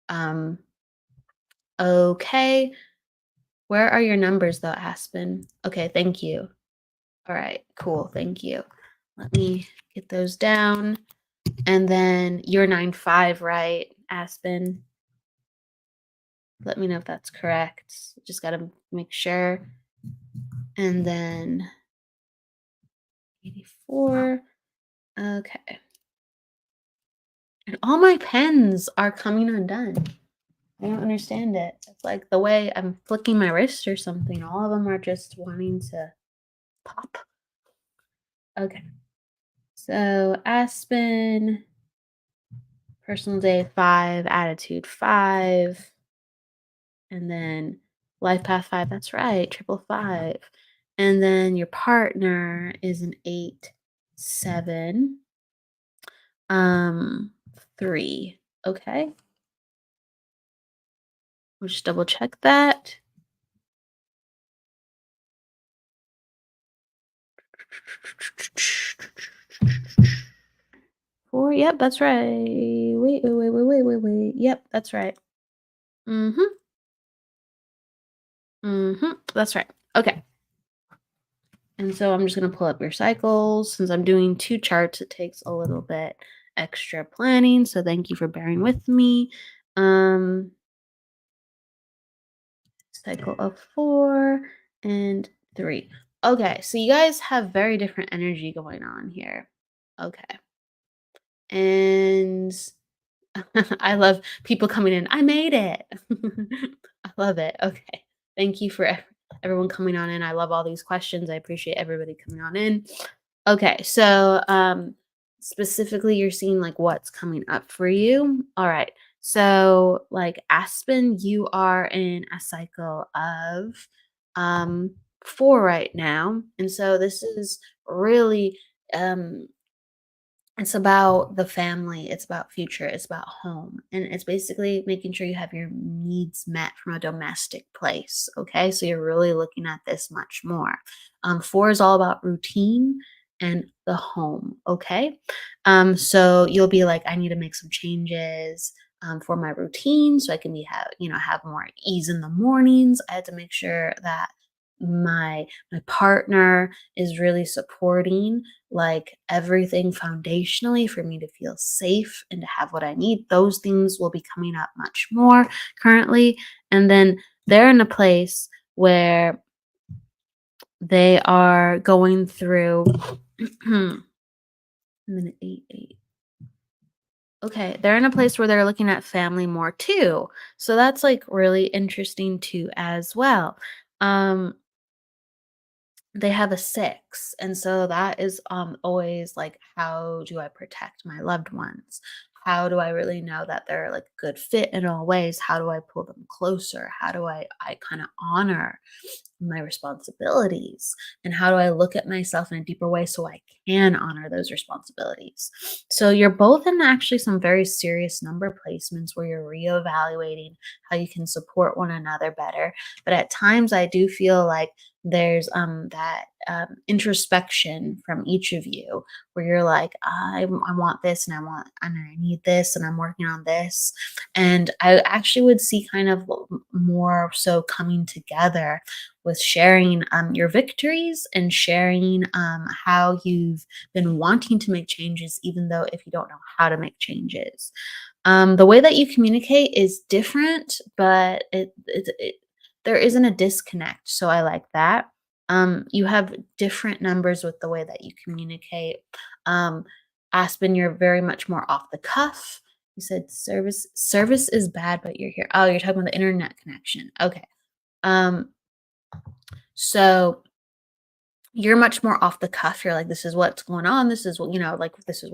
Um, okay. Where are your numbers though, Aspen? Okay, thank you. All right, cool. Thank you. Let me get those down. And then you're 9-5, right, Aspen? Let me know if that's correct. Just got to make sure. And then 84. Okay. And all my pens are coming undone. I don't understand it. It's like the way I'm flicking my wrist or something. All of them are just wanting to pop. Okay. So Aspen, personal day 5, attitude 5, and then life path 5. That's right, triple 5. And then your partner is an 8, 7, um, 3. Okay. We'll just double check that. 4. Yep, that's right. Wait. Yep, that's right. Mhm. Mhm. That's right. Okay. And so I'm just going to pull up your cycles. Since I'm doing 2 charts, it takes a little bit extra planning. So thank you for bearing with me. Um, cycle of 4 and 3. Okay, so you guys have very different energy going on here. Okay. And I love people coming in. I made it. I love it. Okay. Thank you for everyone coming on in. I love all these questions. I appreciate everybody coming on in. Okay. So, specifically, you're seeing like what's coming up for you. All right. So, like Aspen, you are in a cycle of um 4 right now. And so this is really um it's about the family, it's about future, it's about home, and it's basically making sure you have your needs met from a domestic place, okay? So you're really looking at this much more. 4 is all about routine and the home, okay? So you'll be like, I need to make some changes for my routine so I can have more ease in the mornings. I had to make sure that my partner is really supporting like everything foundationally for me to feel safe and to have what I need. Those things will be coming up much more currently. And then they're in a place where they are going through minute 8. Okay, they're in a place where they're looking at family more too. So that's like really interesting too as well. Um They have a 6, and so that is, always, like, how do I protect my loved ones? How do I really know that they're, like, a good fit in all ways? How do I pull them closer? How do I kinda honor my responsibilities? And how do I look at myself in a deeper way so I can honor those responsibilities? So you're both in actually some very serious number placements where you're reevaluating how you can support one another better, but at times, I do feel like there's that introspection from each of you where you're like I want this and I need this and I'm working on this, and I actually would see kind of more so coming together with sharing your victories and sharing how you've been wanting to make changes even though if you don't know how to make changes. The way that you communicate is different, but there isn't a disconnect. So I like that. You have different numbers with the way that you communicate. Um, Aspen, you're very much more off the cuff. You said service is bad, but you're here. Oh, you're talking about the internet connection. Okay. Um, so you're much more off the cuff. You're like, this is what's going on. This is what, like this is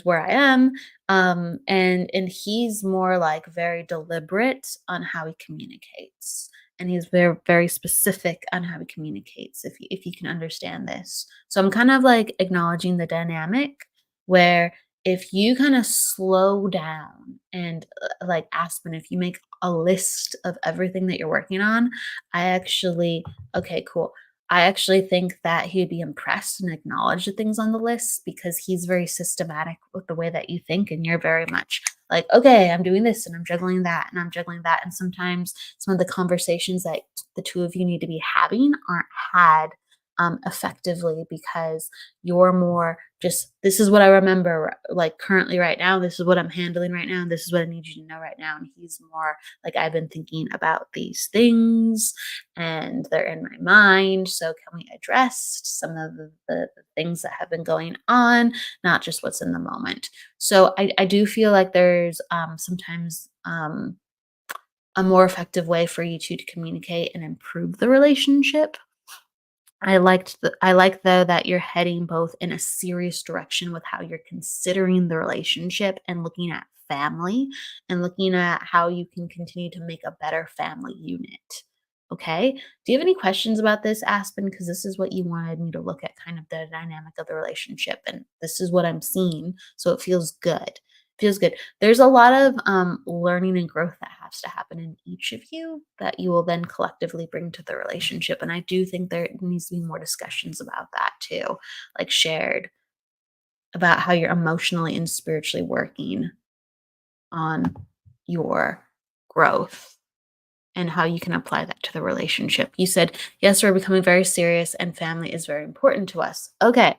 where I am. And he's more like very deliberate on how he communicates. And he's very, very specific on how he communicates, if you can understand this. So I'm kind of like acknowledging the dynamic where if you kind of slow down and like Aspen, if you make a list of everything that you're working on, okay, cool. I actually think that he would be impressed and acknowledge the things on the list because he's very systematic with the way that you think, and you're very much like, okay, I'm doing this and I'm juggling that and I'm juggling that. And sometimes some of the conversations that the two of you need to be having aren't had effectively because you're more just, this is what I remember, like currently right now, this is what I'm handling right now, and this is what I need you to know right now. And he's more like, I've been thinking about these things and they're in my mind. So can we address some of the things that have been going on, not just what's in the moment? So I do feel like there's sometimes a more effective way for you two to communicate and improve the relationship. I like though that you're heading both in a serious direction with how you're considering the relationship and looking at family and looking at how you can continue to make a better family unit. Okay? Do you have any questions about this, Aspen? Because this is what you wanted me to look at, kind of the dynamic of the relationship. And this is what I'm seeing. So it feels good. Feels good. There's a lot of learning and growth that has to happen in each of you that you will then collectively bring to the relationship. And I do think there needs to be more discussions about that too, like shared about how you're emotionally and spiritually working on your growth and how you can apply that to the relationship. You said, yes, we're becoming very serious and family is very important to us. Okay.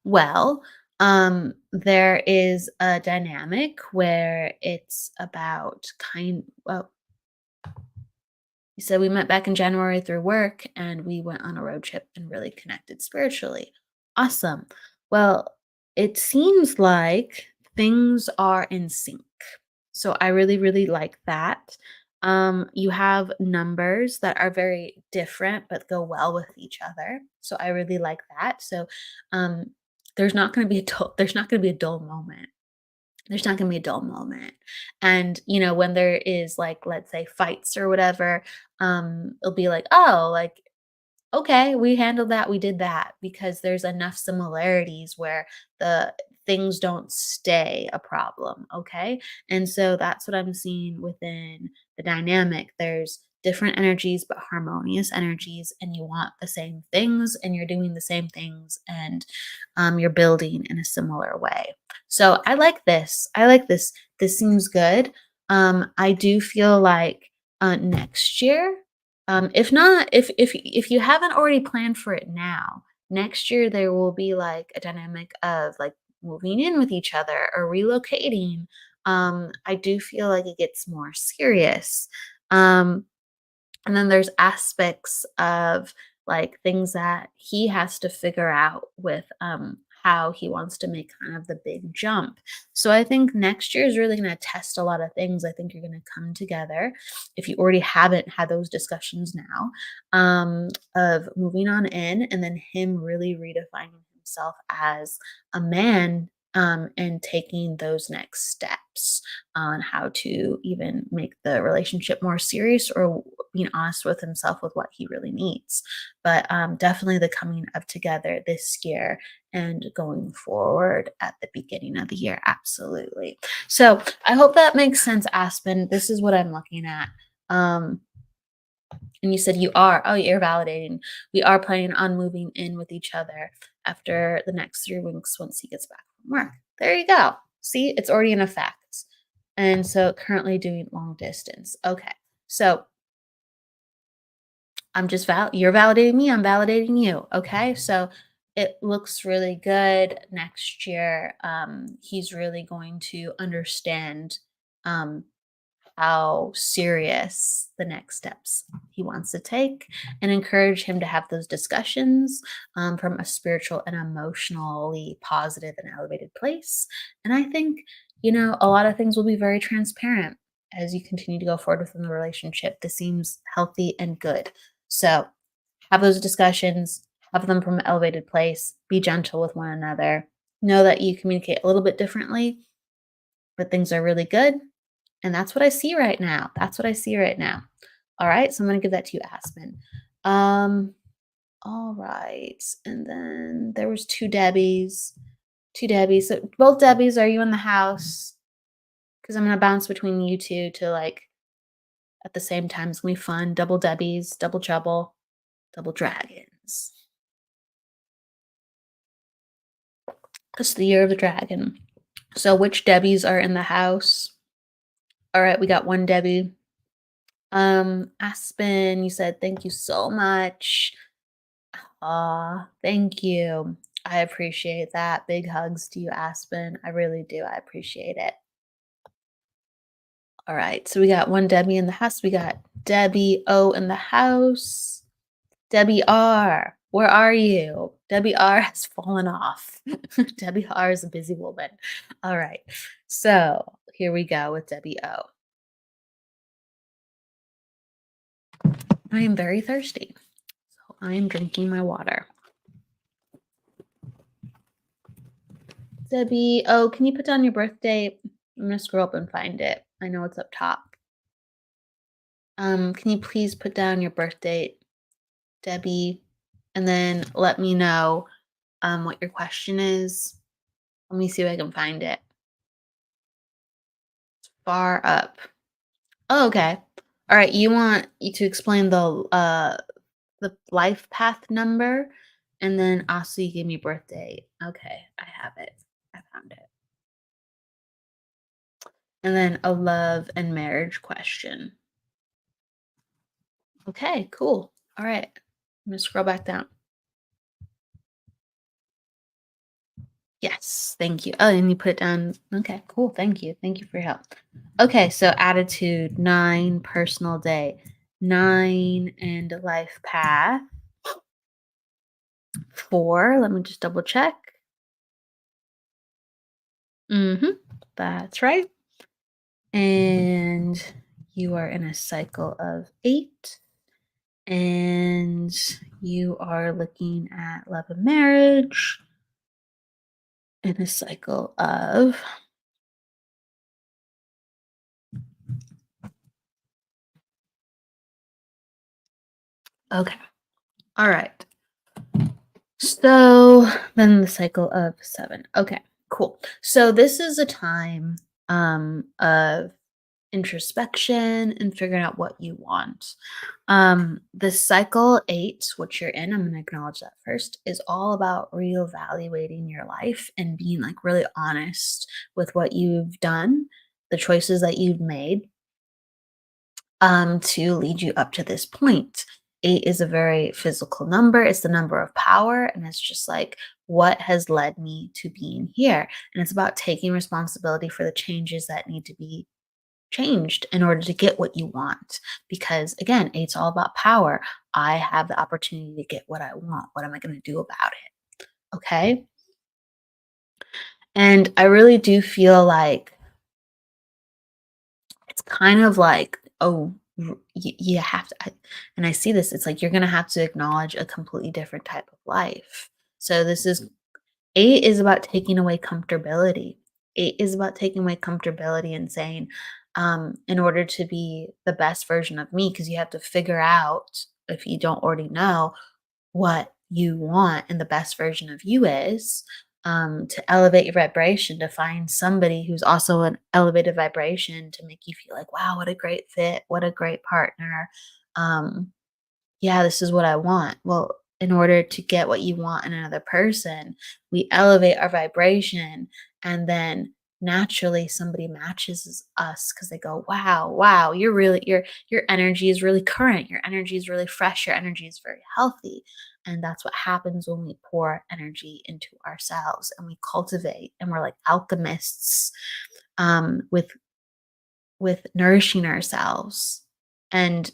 Well, there is a dynamic where it's about well, you said we met back in January through work and we went on a road trip and really connected spiritually. Awesome. Well, it seems like things are in sync. So I really, really like that. You have numbers that are very different but go well with each other. So I really like that. So um, there's not going to be a dull moment. There's not gonna be a dull moment. And, when there is, like, let's say, fights or whatever, it'll be like, "Oh, like, okay, we handled that, we did that," because there's enough similarities where the things don't stay a problem, okay? And so that's what I'm seeing within the dynamic. There's different energies, but harmonious energies, and you want the same things, and you're doing the same things, and you're building in a similar way. So I like this. I like this. This seems good. I do feel like next year, if not, if you haven't already planned for it now, next year there will be like a dynamic of like moving in with each other or relocating. I do feel like it gets more serious. Um, and then there's aspects of like things that he has to figure out with how he wants to make kind of the big jump. So I think next year is really going to test a lot of things. I think you're going to come together if you already haven't had those discussions now, of moving on in and then him really redefining himself as a man, and taking those next steps on how to even make the relationship more serious or being honest with himself with what he really needs. But definitely the coming up together this year and going forward at the beginning of the year. Absolutely. So I hope that makes sense, Aspen. This is what I'm looking at. Um, and you said you're validating. We are planning on moving in with each other after the next 3 weeks once he gets back from work. There you go. See, it's already in effect. And so currently doing long distance. Okay. So you're validating me, I'm validating you. Okay. So it looks really good next year. He's really going to understand um, how serious the next steps he wants to take and encourage him to have those discussions from a spiritual and emotionally positive and elevated place. And I think, a lot of things will be very transparent as you continue to go forward within the relationship. This seems healthy and good. So have those discussions, have them from an elevated place, be gentle with one another. Know that you communicate a little bit differently, but things are really good, and that's what I see right now. That's what I see right now. All right, so I'm gonna give that to you, Aspen. Um, all right, and then there was two Debbies. Two Debbies. So both Debbies, are you in the house? Because I'm gonna bounce between you two to like at the same time. It's gonna be fun. Double Debbies, double trouble, double dragons. It's the year of the dragon. So which Debbies are in the house? All right, we got one Debbie. Aspen, you said thank you so much. Aw, thank you. I appreciate that. Big hugs to you, Aspen. I really do. I appreciate it. All right. So we got one Debbie in the house. We got Debbie O in the house. Debbie R, where are you? Debbie R has fallen off. Debbie R is a busy woman. All right. So here we go with Debbie O. I am very thirsty. I am drinking my water. Debbie, oh, can you put down your birth date? I'm gonna scroll up and find it. I know it's up top. Can you please put down your birth date, Debbie, and then let me know what your question is. Let me see if I can find it. Far up. Oh, okay. All right. You want you to explain the life path number, and then also you give me birth date. Okay, I have it. I found it. And then a love and marriage question. Okay, cool. All right. I'm gonna scroll back down. Yes, thank you. Oh, and you put it down. Okay, cool. Thank you. Thank you for your help. Okay, so attitude, 9, personal day, 9, and life path. 4, let me just double check. Mm-hmm. That's right. And you are in a cycle of 8. And you are looking at love and marriage in a cycle of okay. All right. So then the cycle of 7. Okay, cool. So this is a time of introspection and figuring out what you want. The cycle 8, which you're in, I'm going to acknowledge that first, is all about reevaluating your life and being like really honest with what you've done, the choices that you've made, to lead you up to this point. 8 is a very physical number. It's the number of power. And it's just like, what has led me to being here? And it's about taking responsibility for the changes that need to be changed in order to get what you want. Because again, eight's all about power. I have the opportunity to get what I want. What am I going to do about it? Okay. And I really do feel like it's kind of like, oh, you have to, and I see this, it's like you're going to have to acknowledge a completely different type of life. So this is 8 is about taking away comfortability. 8 is about taking away comfortability and saying, in order to be the best version of me, because you have to figure out, if you don't already know, what you want and the best version of you is, to elevate your vibration, to find somebody who's also an elevated vibration to make you feel like, wow, what a great fit, what a great partner. Um, yeah, this is what I want. Well, in order to get what you want in another person, we elevate our vibration, and then naturally somebody matches us because they go, wow, wow, you're really your energy is really current, your energy is really fresh, your energy is very healthy. And that's what happens when we pour energy into ourselves and we cultivate, and we're like alchemists, with nourishing ourselves and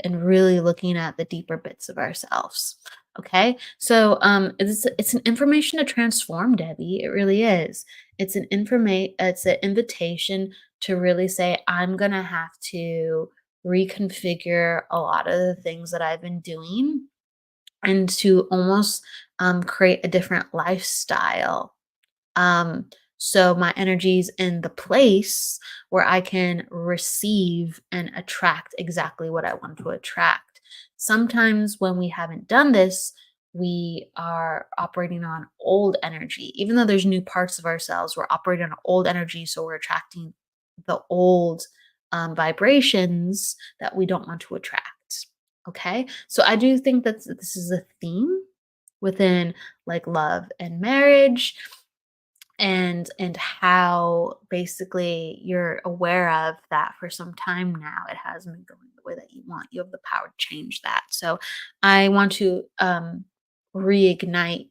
really looking at the deeper bits of ourselves. Okay, so it's an information to transform, Debbie. It really is. It's an invitation to really say, I'm gonna have to reconfigure a lot of the things that I've been doing, and to almost create a different lifestyle. um, so my energy's in the place where I can receive and attract exactly what I want to attract. Sometimes when we haven't done this, we are operating on old energy. Even though there's new parts of ourselves, we're operating on old energy. So we're attracting the old vibrations that we don't want to attract. Okay. So I do think that this is a theme within like love and marriage, and how basically you're aware of that for some time now. It hasn't been going the way that you want. You have the power to change that. So I want to reignite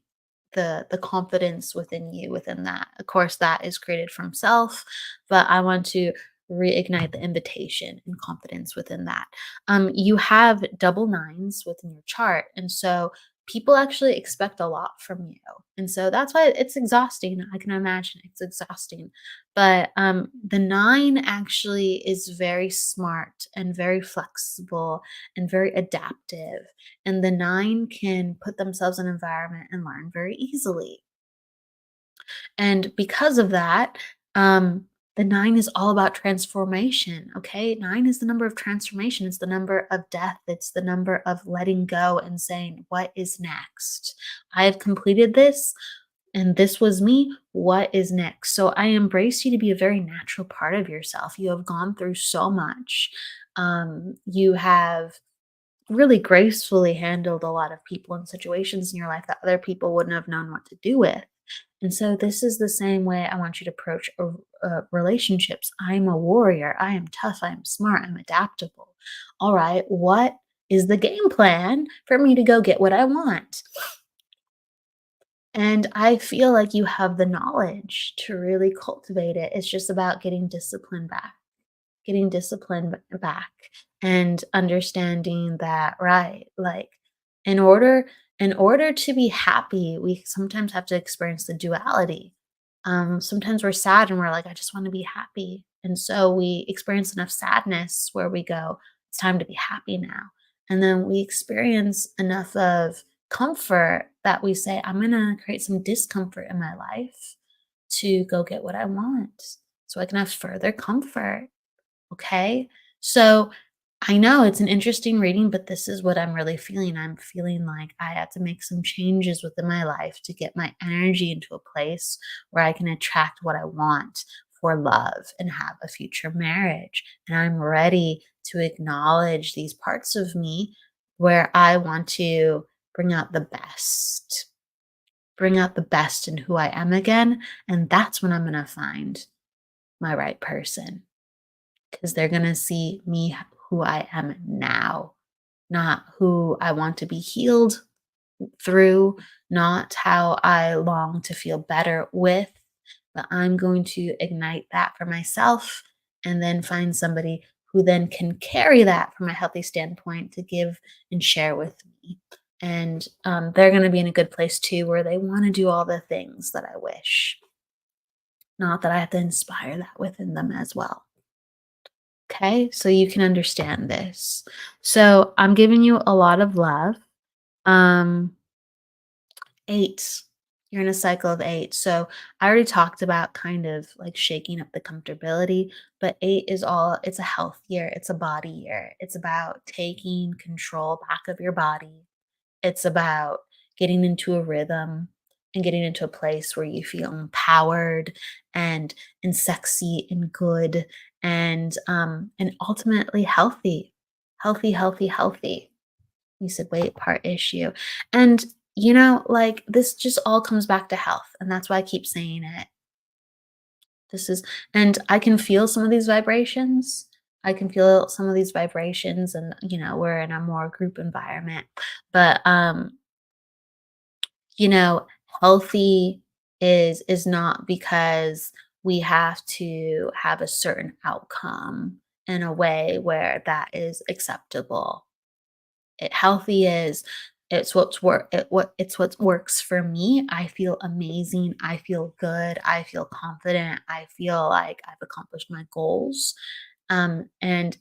the confidence within you within that. Of course, that is created from self, but I want to reignite the invitation and confidence within that. You have double nines within your chart, and so people actually expect a lot from you. And so that's why it's exhausting. I can imagine it's exhausting. But the nine actually is very smart and very flexible and very adaptive. And the nine can put themselves in an environment and learn very easily. And because of that, the nine is all about transformation. Okay. Nine is the number of transformation. It's the number of death. It's the number of letting go and saying, what is next? I have completed this and this was me. What is next? So I embrace you to be a very natural part of yourself. You have gone through so much. You have really gracefully handled a lot of people and situations in your life that other people wouldn't have known what to do with. And so this is the same way I want you to approach relationships. I'm a warrior. I am tough. I am smart. I'm adaptable. All right. What is the game plan for me to go get what I want? And I feel like you have the knowledge to really cultivate it. It's just about getting discipline back and understanding that, right, like in order in order to be happy we sometimes have to experience the duality. Sometimes we're sad and we're like, I just want to be happy, and so we experience enough sadness where we go, it's time to be happy now. And then we experience enough of comfort that we say, I'm going to create some discomfort in my life to go get what I want so I can have further comfort. Okay. So I know it's an interesting reading, but this is what I'm really feeling. I'm feeling like I have to make some changes within my life to get my energy into a place where I can attract what I want for love and have a future marriage. And I'm ready to acknowledge these parts of me where I want to bring out the best, bring out the best in who I am again. And that's when I'm going to find my right person because they're going to see me who I am now, not who I want to be healed through, not how I long to feel better with, but I'm going to ignite that for myself and then find somebody who then can carry that from a healthy standpoint to give and share with me. And they're going to be in a good place too, where they want to do all the things that I wish. Not that I have to inspire that within them as well. Okay, so you can understand this. So I'm giving you a lot of love. Um, eight, you're in a cycle of eight. So I already talked about kind of like shaking up the comfortability, but eight is all, it's a health year, it's a body year. It's about taking control back of your body. It's about getting into a rhythm and getting into a place where you feel empowered and sexy and good and ultimately healthy. Healthy, healthy, healthy. You said weight part issue. And like this just all comes back to health. And that's why I keep saying it. This is, and I can feel some of these vibrations. I can feel some of these vibrations, and we're in a more group environment. But you know, healthy is not because we have to have a certain outcome in a way where that is acceptable. Healthy is, it's what works for me. I feel amazing. I feel good. I feel confident. I feel like I've accomplished my goals. And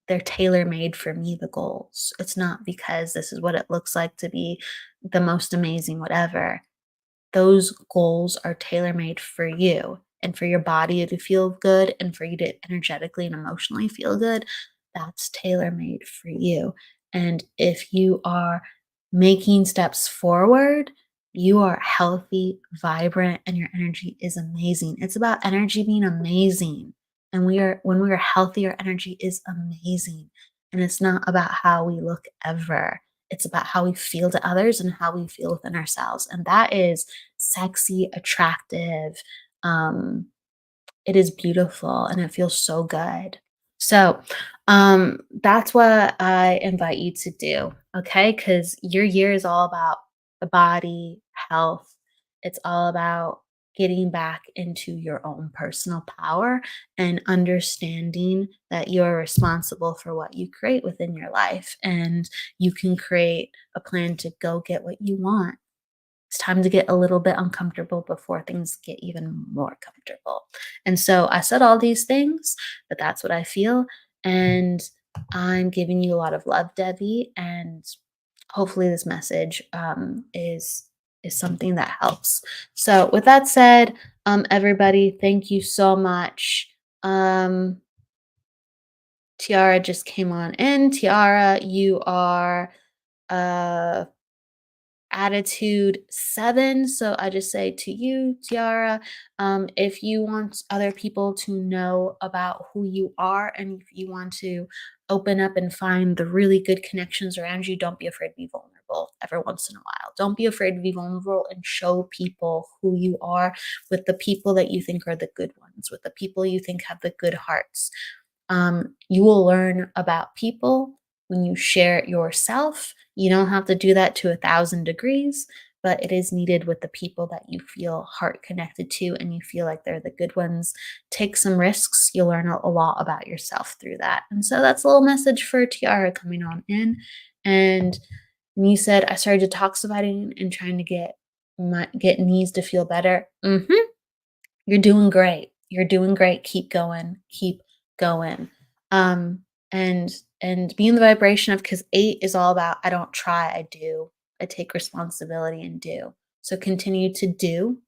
they're tailor made for me, the goals. It's not because this is what it looks like to be the most amazing whatever. Those goals are tailor made for you and for your body to feel good and for you to energetically and emotionally feel good. That's tailor made for you. And if you are making steps forward, you are healthy, vibrant, and your energy is amazing. It's about energy being amazing. And when we are healthy, our energy is amazing. And it's not about how we look ever. It's about how we feel to others and how we feel within ourselves. And that is sexy, attractive. Um, it is beautiful and it feels so good. So, that's what I invite you to do, okay? Because your year is all about the body, health. It's all about getting back into your own personal power and understanding that you're responsible for what you create within your life, and you can create a plan to go get what you want. It's time to get a little bit uncomfortable before things get even more comfortable. And so I said all these things, but that's what I feel. And I'm giving you a lot of love, Debbie. And hopefully this message is something that helps. So with that said, everybody, thank you so much. Tiara just came on in. Tiara, you are uh attitude 7. So I just say to you, Tiara, if you want other people to know about who you are, and if you want to open up and find the really good connections around you, don't be afraid to be vulnerable every once in a while. Don't be afraid to be vulnerable and show people who you are with the people that you think are the good ones, with the people you think have the good hearts. You will learn about people when you share yourself. You don't have to do that to 1,000 degrees, but it is needed with the people that you feel heart connected to and you feel like they're the good ones. Take some risks. You'll learn a lot about yourself through that. And so that's a little message for Tiara coming on in. And when you said I started detoxifying and trying to get knees to feel better. You're doing great. You're doing great. Keep going. Keep going. Um, and be in the vibration of, because 8 is all about I don't try, I do. I take responsibility and do. So continue to do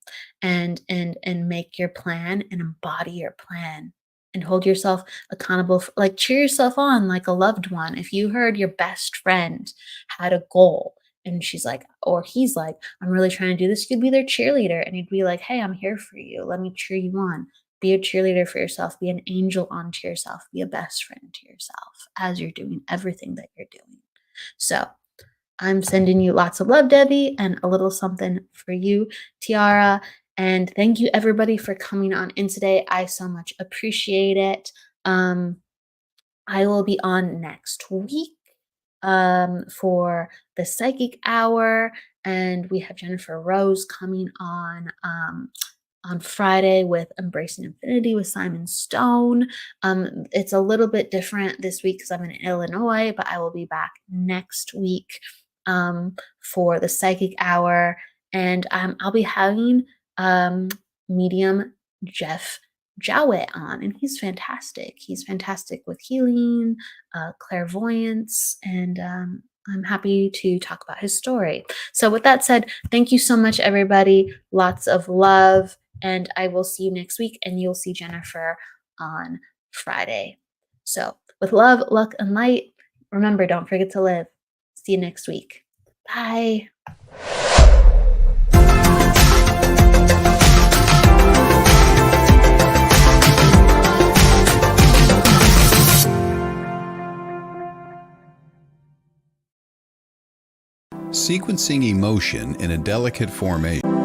and make your plan and embody your plan and hold yourself accountable for, like, cheer yourself on like a loved one. If you heard your best friend had a goal and she's like, or he's like, I'm really trying to do this, you'd be their cheerleader and you'd be like, hey, I'm here for you. Let me cheer you on. Be a cheerleader for yourself. Be an angel onto yourself. Be a best friend to yourself as you're doing everything that you're doing. So I'm sending you lots of love, Debbie, and a little something for you, Tiara. And thank you, everybody, for coming on in today. I so much appreciate it. I will be on next week for the Psychic Hour, and we have Jennifer Rose coming on Friday with Embracing Infinity with Simon Stone. It's a little bit different this week because I'm in Illinois, but I will be back next week for the Psychic Hour, and I'll be having medium Jeff Jowett on, and he's fantastic. He's fantastic with healing, clairvoyance, and I'm happy to talk about his story. So with that said, thank you so much, everybody. Lots of love, and I will see you next week, and you'll see Jennifer on Friday. So with love, luck, and light, remember, don't forget to live. See you next week. Bye. Sequencing emotion in a delicate formation.